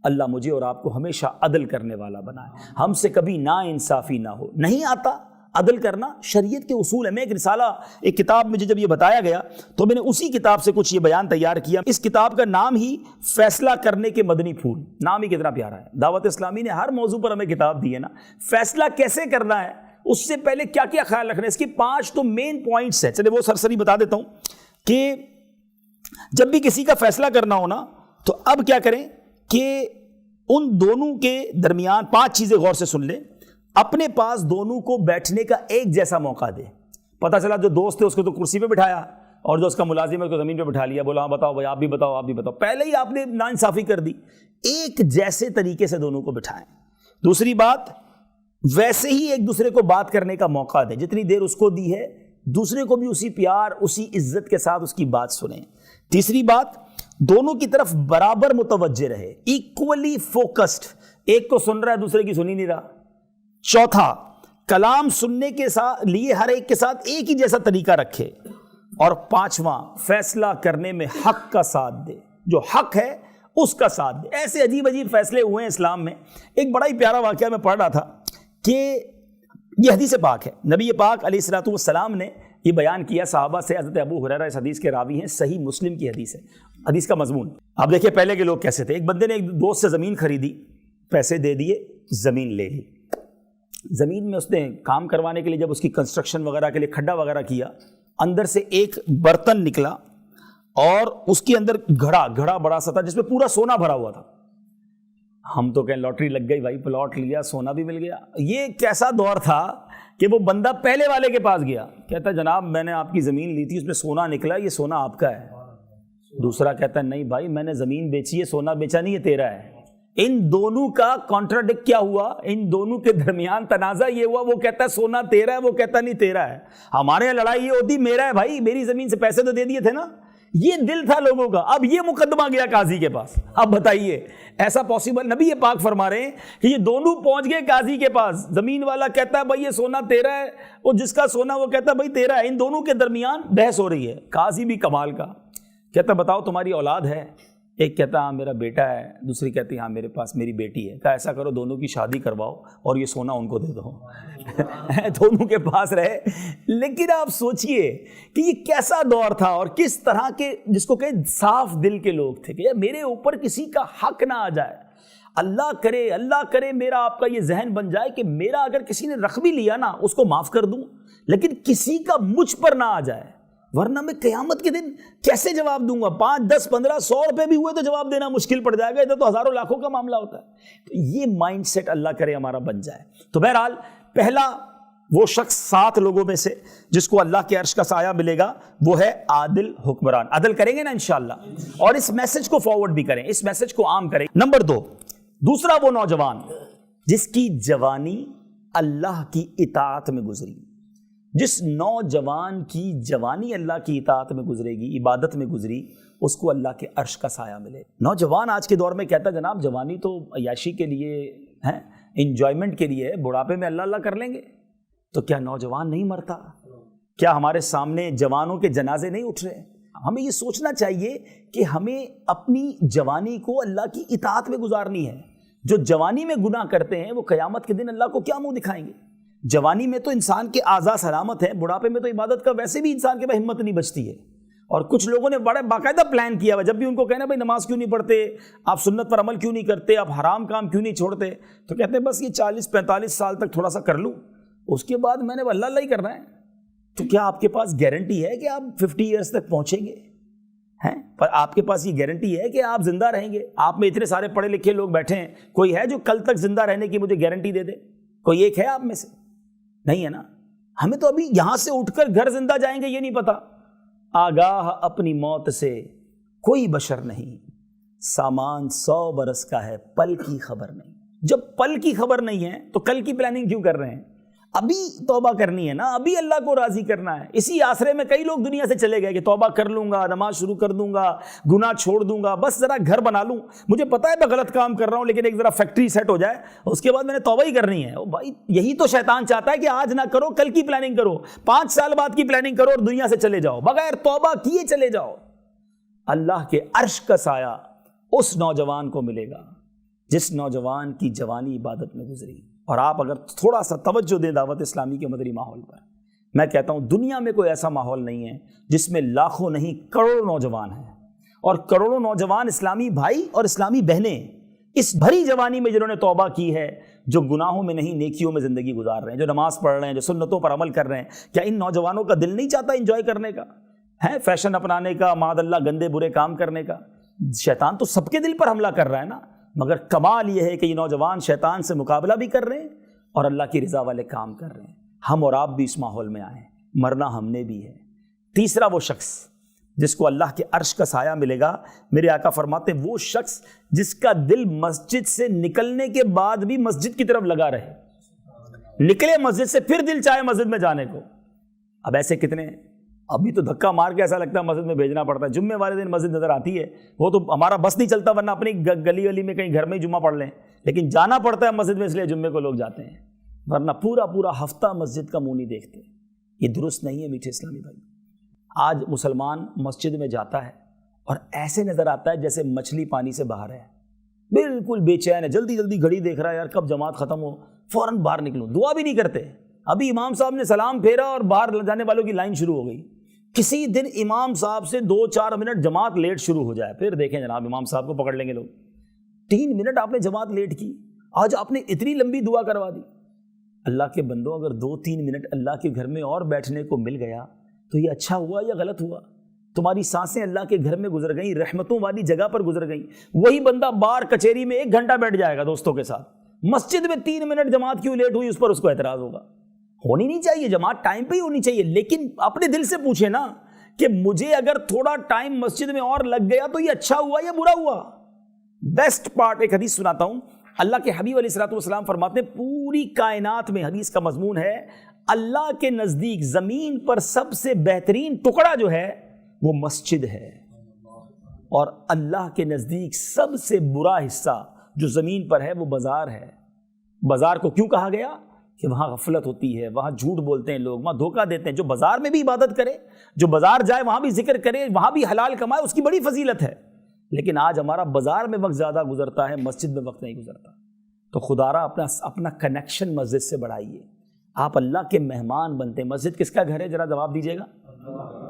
اللہ مجھے اور آپ کو ہمیشہ عدل کرنے والا بنائے، ہم سے کبھی نا انصافی نہ ہو۔ نہیں آتا عدل کرنا، شریعت کے اصول ہے۔ میں ایک رسالہ، ایک کتاب مجھے جب یہ بتایا گیا تو میں نے اسی کتاب سے کچھ یہ بیان تیار کیا۔ اس کتاب کا نام ہی فیصلہ کرنے کے مدنی پھول، نام ہی کتنا پیارا ہے۔ دعوت اسلامی نے ہر موضوع پر ہمیں کتاب دی ہے نا، فیصلہ کیسے کرنا ہے، اس سے پہلے کیا کیا خیال رکھنا ہے، اس کی 5 تو مین پوائنٹس ہیں۔ چلے وہ سرسری بتا دیتا ہوں کہ جب بھی کسی کا فیصلہ کرنا ہونا تو اب کیا کریں کہ ان دونوں کے درمیان 5 چیزیں غور سے سن لیں۔ اپنے پاس دونوں کو بیٹھنے کا ایک جیسا موقع دے۔ پتہ چلا جو دوست ہے اس کو تو کرسی پہ بٹھایا، اور جو اس کا ملازم ہے اس کو زمین پہ بٹھا لیا، بولا ہاں بتاؤ بھائی، آپ بھی بتاؤ آپ بھی بتاؤ، پہلے ہی آپ نے ناانصافی کر دی۔ ایک جیسے طریقے سے دونوں کو بٹھائیں۔ دوسری بات، ویسے ہی ایک دوسرے کو بات کرنے کا موقع دیں، جتنی دیر اس کو دی ہے دوسرے کو بھی اسی پیار اسی عزت کے ساتھ اس کی بات سنیں۔ تیسری بات، دونوں کی طرف برابر متوجہ رہے، ایکولی فوکسڈ، ایک کو سن رہا ہے دوسرے کی سن ہی نہیں رہا۔ چوتھا، کلام سننے کے لیے ہر ایک کے ساتھ ایک ہی جیسا طریقہ رکھے۔ اور 5واں، فیصلہ کرنے میں حق کا ساتھ دے، جو حق ہے اس کا ساتھ دے۔ ایسے عجیب عجیب فیصلے ہوئے ہیں اسلام میں۔ ایک بڑا ہی پیارا واقعہ میں پڑھ رہا تھا کہ یہ حدیث پاک ہے، نبی پاک علیہ الصلوۃ والسلام نے یہ بیان کیا صحابہ سے۔ حضرت ابو ہریرہ اس حدیث کے راوی ہیں، صحیح مسلم کی حدیث ہے۔ حدیث کا مضمون آپ دیکھیں، پہلے کے لوگ کیسے تھے۔ ایک بندے نے ایک دوست سے زمین خریدی، پیسے دے دیے، زمین لے لی۔ زمین میں اس نے کام کروانے کے لیے جب اس کی کنسٹرکشن وغیرہ کے لیے کھڈا وغیرہ کیا، اندر سے ایک برتن نکلا اور اس کے اندر گھڑا بڑا سا تھا جس میں پورا سونا بھرا ہوا تھا۔ ہم تو کہیں لاٹری لگ گئی بھائی، پلاٹ لیا، سونا بھی مل گیا۔ یہ کیسا دور تھا کہ وہ بندہ پہلے والے کے پاس گیا، کہتا جناب میں نے آپ کی زمین لی تھی، اس میں سونا نکلا، یہ سونا آپ کا ہے۔ دوسرا کہتا ہے نہیں بھائی میں نے زمین بیچی ہے، سونا بیچا نہیں، یہ تیرا ہے۔ ان دونوں کا کانٹراڈکٹ کیا ہوا؟ ان دونوں کے درمیان تنازع یہ ہوا، وہ کہتا ہے سونا تیرا ہے، وہ کہتا نہیں تیرا ہے۔ ہمارے یہاں لڑائی یہ ہوتی میرا ہے بھائی، میری زمین سے پیسے تو دے دیے تھے نا۔ یہ دل تھا لوگوں کا۔ اب یہ مقدمہ گیا قاضی کے پاس، اب بتائیے ایسا پاسبل؟ نبی پاک فرما رہے ہیں کہ یہ دونوں پہنچ گئے قاضی کے پاس، زمین والا کہتا ہے بھائی یہ سونا تیرا ہے، اور جس کا سونا وہ کہتا ہے بھائی تیرا ہے۔ ان دونوں کے درمیان بحث ہو رہی ہے۔ قاضی بھی کمال کا، کہتا بتاؤ تمہاری اولاد ہے؟ ایک کہتا ہاں میرا بیٹا ہے، دوسری کہتی ہاں میرے پاس میری بیٹی ہے۔ کہا ایسا کرو دونوں کی شادی کرواؤ اور یہ سونا ان کو دے دو۔ دونوں کے پاس رہے۔ لیکن آپ سوچئے کہ یہ کیسا دور تھا اور کس طرح کے، جس کو کہ صاف دل کے لوگ تھے کہ میرے اوپر کسی کا حق نہ آ جائے۔ اللہ کرے میرا آپ کا یہ ذہن بن جائے کہ میرا اگر کسی نے رخ بھی لیا نا اس کو معاف کر دوں، لیکن کسی کا مجھ پر نہ آ جائے، ورنہ میں قیامت کے دن کیسے جواب دوں گا؟ 5 10 15 100 روپے بھی ہوئے تو جواب دینا مشکل پڑ جائے گا، ادھر تو ہزاروں لاکھوں کا معاملہ ہوتا ہے۔ تو یہ مائنڈ سیٹ اللہ کرے ہمارا بن جائے۔ تو بہرحال پہلا وہ شخص 7 لوگوں میں سے جس کو اللہ کے عرش کا سایہ ملے گا وہ ہے عادل حکمران۔ عدل کریں گے نا انشاءاللہ، اور اس میسج کو فارورڈ بھی کریں، اس میسج کو عام کریں۔ نمبر 2، دوسرا وہ نوجوان جس کی جوانی اللہ کی اطاعت میں گزری۔ جس نوجوان کی جوانی اللہ کی اطاعت میں گزرے گی، عبادت میں گزری، اس کو اللہ کے عرش کا سایہ ملے۔ نوجوان آج کے دور میں کہتا ہے جناب جوانی تو عیاشی کے لیے ہے، انجوائمنٹ کے لیے ہے، بڑھاپے میں اللہ کر لیں گے۔ تو کیا نوجوان نہیں مرتا؟ کیا ہمارے سامنے جوانوں کے جنازے نہیں اٹھ رہے؟ ہمیں یہ سوچنا چاہیے کہ ہمیں اپنی جوانی کو اللہ کی اطاعت میں گزارنی ہے۔ جو جوانی میں گناہ کرتے ہیں وہ قیامت کے دن اللہ کو کیا منہ دکھائیں گے؟ جوانی میں تو انسان کے اعضاء سلامت ہیں، بڑھاپے میں تو عبادت کا ویسے بھی انسان کے پاس ہمت نہیں بچتی ہے۔ اور کچھ لوگوں نے بڑا باقاعدہ پلان کیا ہوا، جب بھی ان کو کہنا بھائی نماز کیوں نہیں پڑھتے، آپ سنت پر عمل کیوں نہیں کرتے، آپ حرام کام کیوں نہیں چھوڑتے، تو کہتے ہیں بس یہ 40 45 سال تک تھوڑا سا کر لوں، اس کے بعد میں نے اللہ ہی کرنا ہے۔ تو کیا آپ کے پاس گارنٹی ہے کہ آپ 50 ایئرس تک پہنچیں گے؟ ہیں پر آپ کے پاس یہ گارنٹی ہے کہ آپ زندہ رہیں گے؟ آپ میں اتنے سارے پڑھے لکھے لوگ بیٹھے ہیں، کوئی ہے جو کل تک زندہ رہنے کی مجھے گارنٹی دے دے؟ کوئی ایک ہے آپ میں سے؟ نہیں ہے نا۔ ہمیں تو ابھی یہاں سے اٹھ کر گھر زندہ جائیں گے یہ نہیں پتا۔ آگاہ اپنی موت سے کوئی بشر نہیں، سامان 100 برس کا ہے، پل کی خبر نہیں۔ جب پل کی خبر نہیں ہے تو کل کی پلاننگ کیوں کر رہے ہیں؟ ابھی توبہ کرنی ہے نا، ابھی اللہ کو راضی کرنا ہے۔ اسی آسرے میں کئی لوگ دنیا سے چلے گئے کہ توبہ کر لوں گا، نماز شروع کر دوں گا، گناہ چھوڑ دوں گا، بس ذرا گھر بنا لوں، مجھے پتا ہے میں غلط کام کر رہا ہوں لیکن ایک ذرا فیکٹری سیٹ ہو جائے اس کے بعد میں نے توبہ ہی کرنی ہے۔ بھائی یہی تو شیطان چاہتا ہے کہ آج نہ کرو، کل کی پلاننگ کرو، 5 سال بعد کی پلاننگ کرو اور دنیا سے چلے جاؤ، بغیر توبہ کیے چلے جاؤ۔ اللہ کے عرش کا سایہ اس نوجوان کو ملے گا جس نوجوان کی جوانی عبادت میں گزری۔ اور آپ اگر تھوڑا سا توجہ دیں دعوت اسلامی کے مدری ماحول پر، میں کہتا ہوں دنیا میں کوئی ایسا ماحول نہیں ہے جس میں لاکھوں نہیں کروڑوں نوجوان ہیں، اور کروڑوں نوجوان اسلامی بھائی اور اسلامی بہنیں اس بھری جوانی میں جنہوں نے توبہ کی ہے، جو گناہوں میں نہیں نیکیوں میں زندگی گزار رہے ہیں، جو نماز پڑھ رہے ہیں، جو سنتوں پر عمل کر رہے ہیں۔ کیا ان نوجوانوں کا دل نہیں چاہتا انجوائے کرنے کا، ہے فیشن اپنانے کا، معاذ اللہ گندے برے کام کرنے کا؟ شیطان تو سب کے دل پر حملہ کر رہا ہے نا، مگر کمال یہ ہے کہ یہ نوجوان شیطان سے مقابلہ بھی کر رہے ہیں اور اللہ کی رضا والے کام کر رہے ہیں۔ ہم اور آپ بھی اس ماحول میں آئے، مرنا ہم نے بھی ہے۔ تیسرا وہ شخص جس کو اللہ کے عرش کا سایہ ملے گا، میرے آقا فرماتے ہیں وہ شخص جس کا دل مسجد سے نکلنے کے بعد بھی مسجد کی طرف لگا رہے، نکلے مسجد سے پھر دل چاہے مسجد میں جانے کو۔ اب ایسے کتنے ہیں؟ ابھی تو دھکا مار کے ایسا لگتا ہے مسجد میں بھیجنا پڑتا ہے، جمعے والے دن مسجد نظر آتی ہے، وہ تو ہمارا بس نہیں چلتا ورنہ اپنی گلی گلی میں کہیں گھر میں ہی جمعہ پڑھ لیں، لیکن جانا پڑتا ہے مسجد میں اس لیے جمعے کو لوگ جاتے ہیں، ورنہ پورا ہفتہ مسجد کا منہ نہیں دیکھتے۔ یہ درست نہیں ہے میٹھے اسلامی بھائی۔ آج مسلمان مسجد میں جاتا ہے اور ایسے نظر آتا ہے جیسے مچھلی پانی سے باہر ہے، بالکل بے چین ہے، جلدی جلدی گھڑی دیکھ رہا ہے، یار کب جماعت ختم ہو، فوراً باہر نکلوں۔ دعا بھی نہیں کرتے، ابھی امام صاحب نے سلام پھیرا اور باہر جانے والوں کی لائن شروع ہو گئی۔ کسی دن امام صاحب سے 2-4 منٹ جماعت لیٹ شروع ہو جائے، پھر دیکھیں جناب امام صاحب کو پکڑ لیں گے لوگ۔ 3 منٹ آپ نے جماعت لیٹ کی، آج آپ نے اتنی لمبی دعا کروا دی۔ اللہ کے بندوں، اگر 2-3 منٹ اللہ کے گھر میں اور بیٹھنے کو مل گیا تو یہ اچھا ہوا یا غلط ہوا؟ تمہاری سانسیں اللہ کے گھر میں گزر گئیں، رحمتوں والی جگہ پر گزر گئیں. وہی بندہ بار کچہری میں 1 گھنٹہ بیٹھ جائے گا دوستوں کے ساتھ، مسجد میں 3 منٹ جماعت کیوں لیٹ ہوئی اس پر اس کو اعتراض ہوگا. ہونی نہیں چاہیے جماعت، ٹائم پہ ہی ہونی چاہیے، لیکن اپنے دل سے پوچھے نا کہ مجھے اگر تھوڑا ٹائم مسجد میں اور لگ گیا تو یہ اچھا ہوا یا برا ہوا. بیسٹ پارٹ ایک حدیث سناتا ہوں. اللہ کے حبیب علیہ الصلوۃ والسلام فرماتے ہیں پوری کائنات میں، حدیث کا مضمون ہے، اللہ کے نزدیک زمین پر سب سے بہترین ٹکڑا جو ہے وہ مسجد ہے، اور اللہ کے نزدیک سب سے برا حصہ جو زمین پر ہے وہ بازار ہے. بازار کو کیوں کہا گیا؟ کہ وہاں غفلت ہوتی ہے، وہاں جھوٹ بولتے ہیں لوگ، وہاں دھوکہ دیتے ہیں. جو بازار میں بھی عبادت کرے، جو بازار جائے وہاں بھی ذکر کرے، وہاں بھی حلال کمائے، اس کی بڑی فضیلت ہے. لیکن آج ہمارا بازار میں وقت زیادہ گزرتا ہے، مسجد میں وقت نہیں گزرتا. تو خدارا اپنا کنیکشن مسجد سے بڑھائیے. آپ اللہ کے مہمان بنتے ہیں. مسجد کس کا گھر ہے؟ ذرا جواب دیجیے گا.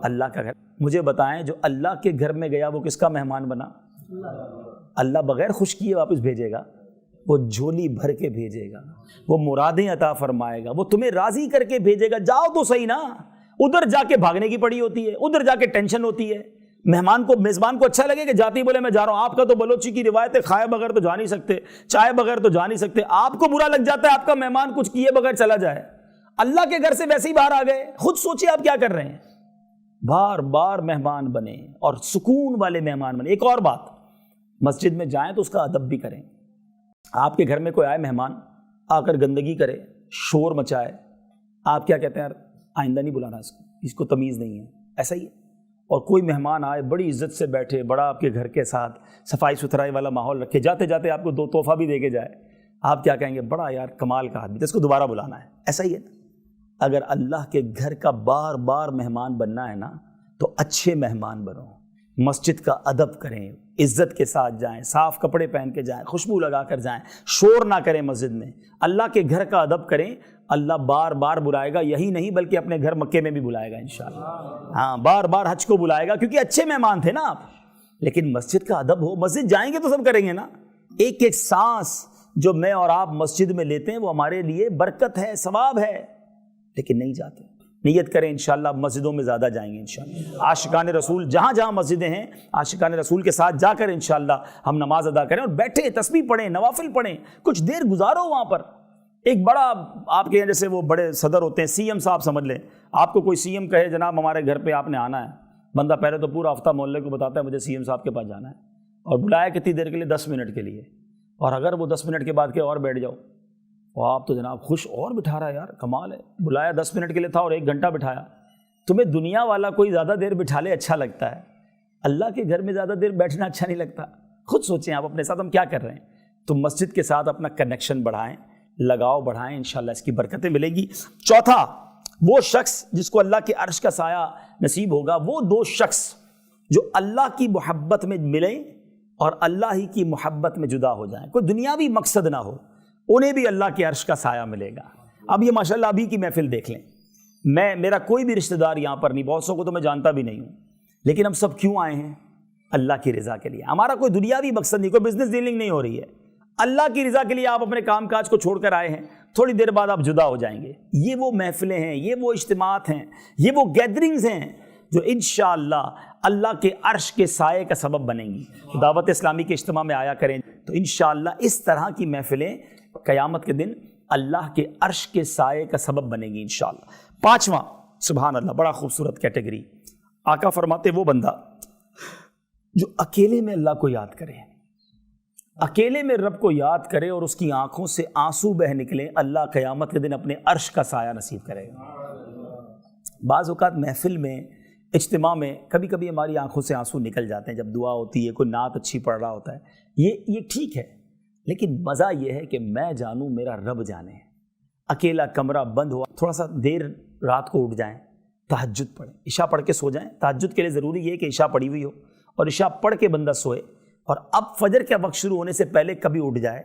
اللہ کا گھر. مجھے بتائیں جو اللہ کے گھر میں گیا وہ کس کا مہمان بنا؟ اللہ بغیر خوش کیے واپس بھیجے گا، وہ جھولی بھر کے بھیجے گا، وہ مرادیں عطا فرمائے گا، وہ تمہیں راضی کر کے بھیجے گا. جاؤ تو صحیح نا. ادھر جا کے بھاگنے کی پڑی ہوتی ہے، ادھر جا کے ٹینشن ہوتی ہے. میزبان کو اچھا لگے کہ جاتے ہی بولے میں جا رہا ہوں. آپ کا تو بلوچی کی روایت ہے، کھائے بغیر تو جا نہیں سکتے، چائے بغیر تو جا نہیں سکتے. آپ کو برا لگ جاتا ہے آپ کا مہمان کچھ کیے بغیر چلا جائے. اللہ کے گھر سے ویسے ہی باہر آ گئے. خود سوچیں آپ کیا کر رہے ہیں. بار بار مہمان بنے اور سکون والے مہمان بنے. ایک اور بات، مسجد میں جائیں تو اس کا ادب بھی کریں. آپ کے گھر میں کوئی آئے مہمان، آ کر گندگی کرے، شور مچائے، آپ کیا کہتے ہیں؟ آئندہ نہیں بلانا اس کو تمیز نہیں ہے. ایسا ہی ہے. اور کوئی مہمان آئے بڑی عزت سے بیٹھے، بڑا آپ کے گھر کے ساتھ صفائی ستھرائی والا ماحول رکھے، جاتے جاتے آپ کو 2 تحفہ بھی دے کے جائے، آپ کیا کہیں گے؟ بڑا یار کمال کا آدمی، اس کو دوبارہ بلانا ہے. ایسا ہی ہے. اگر اللہ کے گھر کا بار بار مہمان بننا ہے نا تو اچھے مہمان بنو. مسجد کا ادب کریں، عزت کے ساتھ جائیں، صاف کپڑے پہن کے جائیں، خوشبو لگا کر جائیں، شور نہ کریں مسجد میں. اللہ کے گھر کا ادب کریں. اللہ بار بار بلائے گا. یہی نہیں بلکہ اپنے گھر مکے میں بھی بلائے گا انشاءاللہ. ہاں، بار بار حج کو بلائے گا کیونکہ اچھے مہمان تھے نا آپ. لیکن مسجد کا ادب ہو. مسجد جائیں گے تو سب کریں گے نا. ایک ایک سانس جو میں اور آپ مسجد میں لیتے ہیں وہ ہمارے لیے برکت ہے، ثواب ہے. لیکن نہیں جاتے. نیت کریں انشاءاللہ مسجدوں میں زیادہ جائیں گے انشاءاللہ. عاشقان رسول جہاں جہاں مسجدیں ہیں، عاشقان رسول کے ساتھ جا کر انشاءاللہ ہم نماز ادا کریں اور بیٹھے تسبیح پڑھیں، نوافل پڑھیں، کچھ دیر گزارو وہاں پر. ایک بڑا آپ کے یہاں جیسے وہ بڑے صدر ہوتے ہیں، سی ایم صاحب سمجھ لیں. آپ کو کوئی سی ایم کہے جناب ہمارے گھر پہ آپ نے آنا ہے، بندہ پہلے تو پورا ہفتہ محلے کو بتاتا ہے مجھے سی ایم صاحب کے پاس جانا ہے، اور بلایا کتنی دیر کے لیے؟ 10 منٹ کے لیے. اور اگر وہ 10 منٹ کے بعد کے اور بیٹھ جاؤ، آپ تو جناب خوش، اور بٹھا رہا ہے یار، کمال ہے. بلایا 10 منٹ کے لیے تھا اور 1 گھنٹہ بٹھایا. تمہیں دنیا والا کوئی زیادہ دیر بٹھا لے اچھا لگتا ہے، اللہ کے گھر میں زیادہ دیر بیٹھنا اچھا نہیں لگتا. خود سوچیں آپ اپنے ساتھ ہم کیا کر رہے ہیں. تو مسجد کے ساتھ اپنا کنیکشن بڑھائیں، لگاؤ بڑھائیں، انشاءاللہ اس کی برکتیں ملیں گی. چوتھا، وہ شخص جس کو اللہ کے عرش کا سایہ نصیب ہوگا، وہ 2 شخص جو اللہ کی محبت میں ملیں اور اللہ ہی کی محبت میں جدا ہو جائیں. کوئی دنیاوی مقصد نہ ہو، انہیں بھی اللہ کے عرش کا سایہ ملے گا. اب یہ ماشاءاللہ ابھی کی محفل دیکھ لیں. میرا کوئی بھی رشتہ دار یہاں پر نہیں، بہت سو کو تو میں جانتا بھی نہیں ہوں، لیکن ہم سب کیوں آئے ہیں؟ اللہ کی رضا کے لیے. ہمارا کوئی دنیاوی مقصد نہیں، کوئی بزنس ڈیلنگ نہیں ہو رہی ہے. اللہ کی رضا کے لیے آپ اپنے کام کاج کو چھوڑ کر آئے ہیں. تھوڑی دیر بعد آپ جدا ہو جائیں گے. یہ وہ محفلیں ہیں، یہ وہ اجتماعات ہیں، یہ وہ گیدرنگز ہیں جو انشاءاللہ اللہ کے عرش کے سائے کا سبب بنیں گی. دعوت اسلامی کے اجتماع میں آیا کریں تو انشاءاللہ اس طرح کی محفلیں قیامت کے دن اللہ کے عرش کے سائے کا سبب بنیں گی انشاءاللہ. 5واں، سبحان اللہ، بڑا خوبصورت کیٹیگری. آقا فرماتے وہ بندہ جو اکیلے میں اللہ کو یاد کرے، اکیلے میں رب کو یاد کرے اور اس کی آنکھوں سے آنسو بہ نکلے، اللہ قیامت کے دن اپنے عرش کا سایہ نصیب کرے گا. بعض اوقات محفل میں، اجتماع میں کبھی کبھی ہماری آنکھوں سے آنسو نکل جاتے ہیں جب دعا ہوتی ہے، کوئی نعت اچھی پڑھ رہا ہوتا ہے، یہ ٹھیک ہے. لیکن مزہ یہ ہے کہ میں جانوں میرا رب جانے. اکیلا کمرہ بند ہوا، تھوڑا سا دیر رات کو اٹھ جائیں، تہجد پڑھیں، عشاء پڑھ کے سو جائیں. تہجد کے لیے ضروری یہ ہے کہ عشاء پڑھی ہوئی ہو اور عشاء پڑھ کے بندہ سوئے، اور اب فجر کا وقت شروع ہونے سے پہلے کبھی اٹھ جائے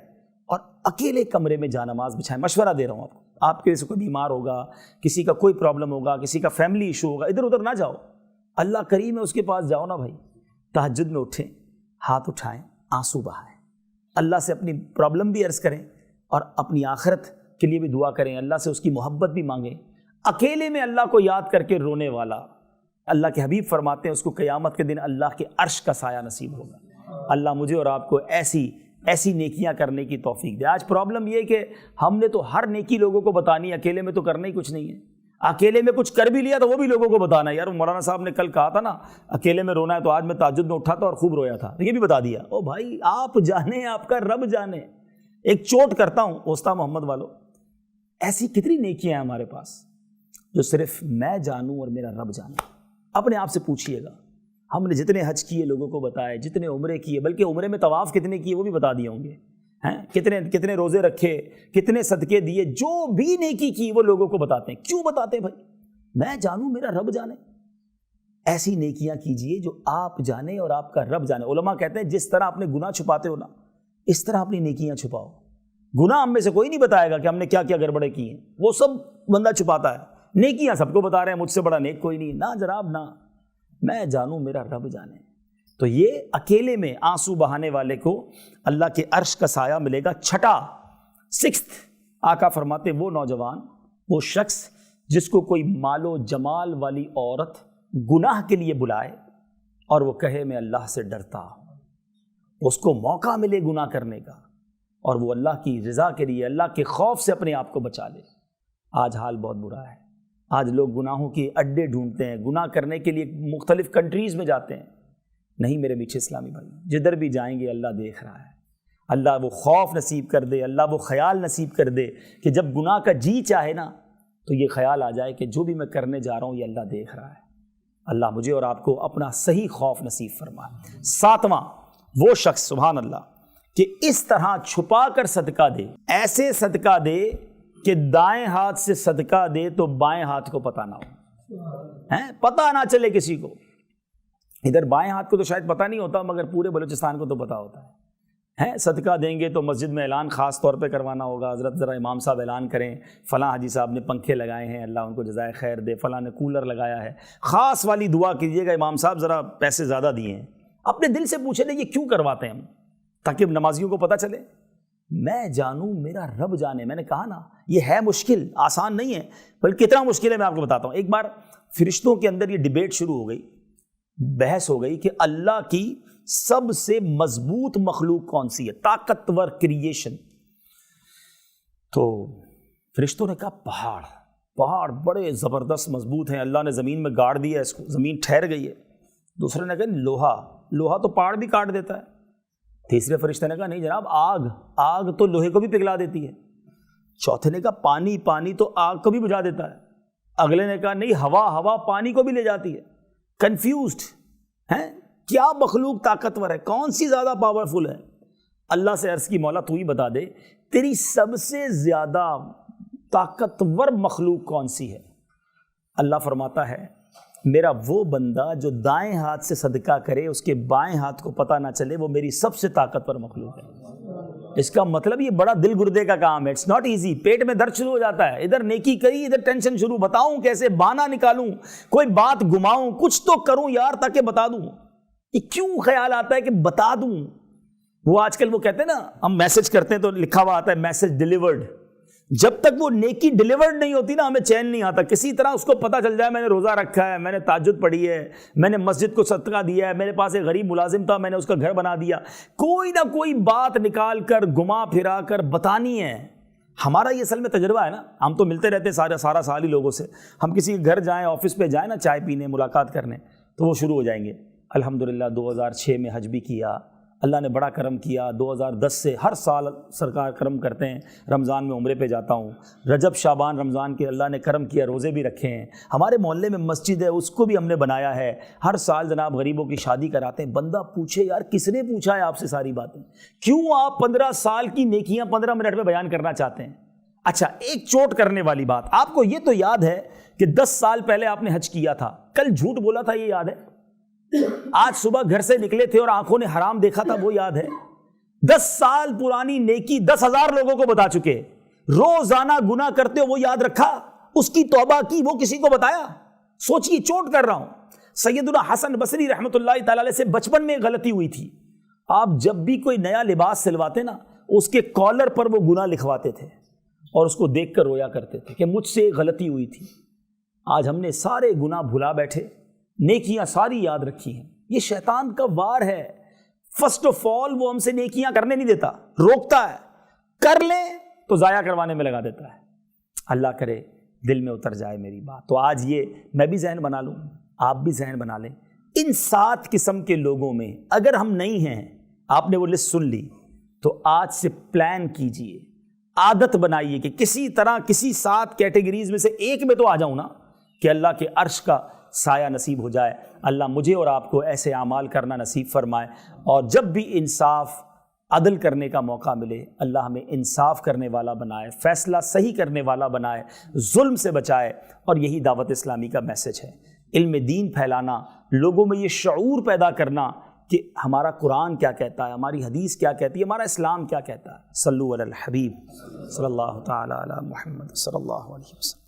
اور اکیلے کمرے میں جا نماز بچھائیں. مشورہ دے رہا ہوں آپ کے وجہ سے کوئی بیمار ہوگا، کسی کا کوئی پرابلم ہوگا، کسی کا فیملی ایشو ہوگا، ادھر ادھر نہ جاؤ. اللہ کریم ہے، اس کے پاس جاؤ نا بھائی. تہجد میں اٹھیں، ہاتھ اٹھائیں، آنسو بہائیں، اللہ سے اپنی پرابلم بھی عرض کریں اور اپنی آخرت کے لیے بھی دعا کریں، اللہ سے اس کی محبت بھی مانگیں. اکیلے میں اللہ کو یاد کر کے رونے والا اللہ کے حبیب فرماتے ہیں اس کو قیامت کے دن اللہ کے عرش کا سایہ نصیب ہوگا۔ اللہ مجھے اور آپ کو ایسی نیکیاں کرنے کی توفیق دے۔ آج پرابلم یہ ہے کہ ہم نے تو ہر نیکی لوگوں کو بتانی ہے، اکیلے میں تو کرنا ہی کچھ نہیں ہے۔ اکیلے میں کچھ کر بھی لیا تو وہ بھی لوگوں کو بتانا ہے۔ یار مولانا صاحب نے کل کہا تھا نا اکیلے میں رونا ہے، تو آج میں تہجد میں اٹھا تھا اور خوب رویا تھا، یہ بھی بتا دیا۔ او بھائی آپ جانے، آپ کا رب جانے۔ ایک چوٹ کرتا ہوں اوستا محمد والوں، ایسی کتنی نیکیاں ہیں ہمارے پاس جو صرف میں جانوں اور میرا رب جانے۔ اپنے آپ سے پوچھئے گا، ہم نے جتنے حج کیے لوگوں کو بتائے، جتنے عمرے کیے، بلکہ عمرے میں طواف کتنے کیے وہ بھی بتا دیے ہوں گے، کتنے روزے رکھے، کتنے صدقے دیے، جو بھی نیکی کی وہ لوگوں کو بتاتے ہیں۔ کیوں بتاتے ہیں بھائی؟ میں جانوں میرا رب جانے۔ ایسی نیکیاں کیجئے جو آپ جانے اور آپ کا رب جانے۔ علماء کہتے ہیں جس طرح اپنے گناہ چھپاتے ہو نا، اس طرح اپنی نیکیاں چھپاؤ۔ گناہ ہم میں سے کوئی نہیں بتائے گا کہ ہم نے کیا کیا گڑبڑے کی ہیں، وہ سب بندہ چھپاتا ہے۔ نیکیاں سب کو بتا رہے ہیں، مجھ سے بڑا نیک کوئی نہیں۔ نہ جناب نہ، میں جانوں میرا رب جانے۔ تو یہ اکیلے میں آنسو بہانے والے کو اللہ کے عرش کا سایہ ملے گا۔ چھٹا، سکستھ، آقا فرماتے وہ نوجوان، وہ شخص جس کو کوئی مال و جمال والی عورت گناہ کے لیے بلائے اور وہ کہے میں اللہ سے ڈرتا ہوں، اس کو موقع ملے گناہ کرنے کا اور وہ اللہ کی رضا کے لیے، اللہ کے خوف سے اپنے آپ کو بچا لے۔ آج حال بہت برا ہے۔ آج لوگ گناہوں کے اڈے ڈھونڈتے ہیں، گناہ کرنے کے لیے مختلف کنٹریز میں جاتے ہیں۔ نہیں میرے میٹھے اسلامی بھائی، جدھر بھی جائیں گے اللہ دیکھ رہا ہے۔ اللہ وہ خوف نصیب کر دے، اللہ وہ خیال نصیب کر دے کہ جب گناہ کا جی چاہے نا تو یہ خیال آ جائے کہ جو بھی میں کرنے جا رہا ہوں یہ اللہ دیکھ رہا ہے۔ اللہ مجھے اور آپ کو اپنا صحیح خوف نصیب فرمائے۔ ساتواں، وہ شخص سبحان اللہ کہ اس طرح چھپا کر صدقہ دے، ایسے صدقہ دے کہ دائیں ہاتھ سے صدقہ دے تو بائیں ہاتھ کو پتہ نہ ہو، پتہ نہ چلے کسی کو۔ ادھر بائیں ہاتھ کو تو شاید پتہ نہیں ہوتا، مگر پورے بلوچستان کو تو پتہ ہوتا ہے۔ صدقہ دیں گے تو مسجد میں اعلان خاص طور پہ کروانا ہوگا، حضرت ذرا امام صاحب اعلان کریں، فلاں حاجی صاحب نے پنکھے لگائے ہیں، اللہ ان کو جزائے خیر دے، فلاں نے کولر لگایا ہے، خاص والی دعا کیجیے گا، امام صاحب ذرا پیسے زیادہ دیے ہیں۔ اپنے دل سے پوچھیں یہ کیوں کرواتے ہیں ہم؟ تاکہ نمازیوں کو پتہ چلے میں جانوں میرا رب جانے۔ میں نے کہا نا یہ ہے مشکل، آسان نہیں ہے، بلکہ کتنا مشکل ہے میں آپ کو بتاتا ہوں۔ ایک بار فرشتوں کے اندر یہ ڈیبیٹ شروع ہو گئی، بحث ہو گئی کہ اللہ کی سب سے مضبوط مخلوق کون سی ہے، طاقتور کریشن۔ تو فرشتوں نے کہا پہاڑ بڑے زبردست مضبوط ہیں، اللہ نے زمین میں گاڑ دیا اس کو، زمین ٹھہر گئی ہے۔ دوسرے نے کہا لوہا تو پہاڑ بھی کاٹ دیتا ہے۔ تیسرے فرشتے نے کہا نہیں جناب، آگ تو لوہے کو بھی پگھلا دیتی ہے۔ چوتھے نے کہا پانی تو آگ کو بھی بجھا دیتا ہے۔ اگلے نے کہا نہیں، ہوا پانی کو بھی لے جاتی ہے۔ کنفیوزڈ ہیں، کیا مخلوق طاقتور ہے، کون سی زیادہ پاورفل ہے؟ اللہ سے عرض کی مولا تو ہی بتا دے تیری سب سے زیادہ طاقتور مخلوق کون سی ہے؟ اللہ فرماتا ہے میرا وہ بندہ جو دائیں ہاتھ سے صدقہ کرے اس کے بائیں ہاتھ کو پتہ نہ چلے، وہ میری سب سے طاقتور مخلوق ہے۔ اس کا مطلب یہ بڑا دل گردے کا کام ہے، اٹس ناٹ ایزی۔ پیٹ میں درد شروع ہو جاتا ہے، ادھر نیکی کری ادھر ٹینشن شروع، بتاؤں کیسے، بہانہ نکالوں، کوئی بات گماؤں، کچھ تو کروں یار تاکہ بتا دوں۔ یہ کیوں خیال آتا ہے کہ بتا دوں؟ وہ آج کل وہ کہتے ہیں نا، ہم میسج کرتے ہیں تو لکھا ہوا آتا ہے میسج ڈیلیورڈ۔ جب تک وہ نیکی ڈیلیورڈ نہیں ہوتی نا ہمیں چین نہیں آتا۔ کسی طرح اس کو پتہ چل جائے میں نے روزہ رکھا ہے، میں نے تہجد پڑھی ہے، میں نے مسجد کو صدقہ دیا ہے، میرے پاس ایک غریب ملازم تھا میں نے اس کا گھر بنا دیا، کوئی نہ کوئی بات نکال کر گما پھرا کر بتانی ہے۔ ہمارا یہ اصل میں تجربہ ہے نا، ہم تو ملتے رہتے سارا سال ہی لوگوں سے، ہم کسی کے گھر جائیں، آفس پہ جائیں نا چائے پینے، ملاقات کرنے، تو وہ شروع ہو جائیں گے الحمدللہ 2006 میں حج بھی کیا، اللہ نے بڑا کرم کیا، 2010 سے ہر سال سرکار کرم کرتے ہیں، رمضان میں عمرے پہ جاتا ہوں، رجب شعبان رمضان کے اللہ نے کرم کیا، روزے بھی رکھے ہیں، ہمارے محلے میں مسجد ہے اس کو بھی ہم نے بنایا ہے، ہر سال جناب غریبوں کی شادی کراتے ہیں۔ بندہ پوچھے یار کس نے پوچھا ہے آپ سے ساری باتیں؟ کیوں آپ 15 سال کی نیکیاں 15 منٹ میں بیان کرنا چاہتے ہیں؟ اچھا ایک چوٹ کرنے والی بات، آپ کو یہ تو یاد ہے کہ 10 سال پہلے آپ نے حج کیا تھا، کل جھوٹ بولا تھا یہ یاد ہے؟ آج صبح گھر سے نکلے تھے اور آنکھوں نے حرام دیکھا تھا وہ یاد ہے؟ 10 سال پرانی نیکی 10,000 لوگوں کو بتا چکے، روزانہ گناہ کرتے ہو وہ یاد رکھا، اس کی توبہ کی، وہ کسی کو بتایا؟ سوچئے، چوٹ کر رہا ہوں۔ سیدنا حسن بصری رحمۃ اللہ تعالی علیہ سے بچپن میں غلطی ہوئی تھی، آپ جب بھی کوئی نیا لباس سلواتے نا اس کے کالر پر وہ گناہ لکھواتے تھے اور اس کو دیکھ کر رویا کرتے تھے کہ مجھ سے غلطی ہوئی تھی۔ آج ہم نے سارے گناہ بھلا بیٹھے، نیکیاں ساری یاد رکھی ہیں. یہ شیطان کا وار ہے. فرسٹ آف آل وہ ہم سے نیکیاں کرنے نہیں دیتا, روکتا ہے. کر لیں تو ضائع کروانے میں لگا دیتا ہے. اللہ کرے دل میں اتر جائے میری بات. تو آج یہ میں بھی ذہن بنا لوں, آپ بھی ذہن بنا لیں. ان 7 قسم کے لوگوں میں اگر ہم نہیں ہیں, آپ نے وہ لسٹ سن لی, تو آج سے پلان کیجئے, عادت بنائیے کہ کسی طرح کسی 7 کیٹیگریز میں سے ایک میں تو آ جاؤں نا, کہ اللہ کے عرش کا سایہ نصیب ہو جائے. اللہ مجھے اور آپ کو ایسے اعمال کرنا نصیب فرمائے. اور جب بھی انصاف عدل کرنے کا موقع ملے, اللہ ہمیں انصاف کرنے والا بنائے, فیصلہ صحیح کرنے والا بنائے, ظلم سے بچائے. اور یہی دعوت اسلامی کا میسج ہے, علم دین پھیلانا, لوگوں میں یہ شعور پیدا کرنا کہ ہمارا قرآن کیا کہتا ہے, ہماری حدیث کیا کہتی ہے, ہمارا اسلام کیا کہتا ہے. صلو علی الحبیب صلی اللہ تعالی علی محمد صلی اللہ علیہ وسلم.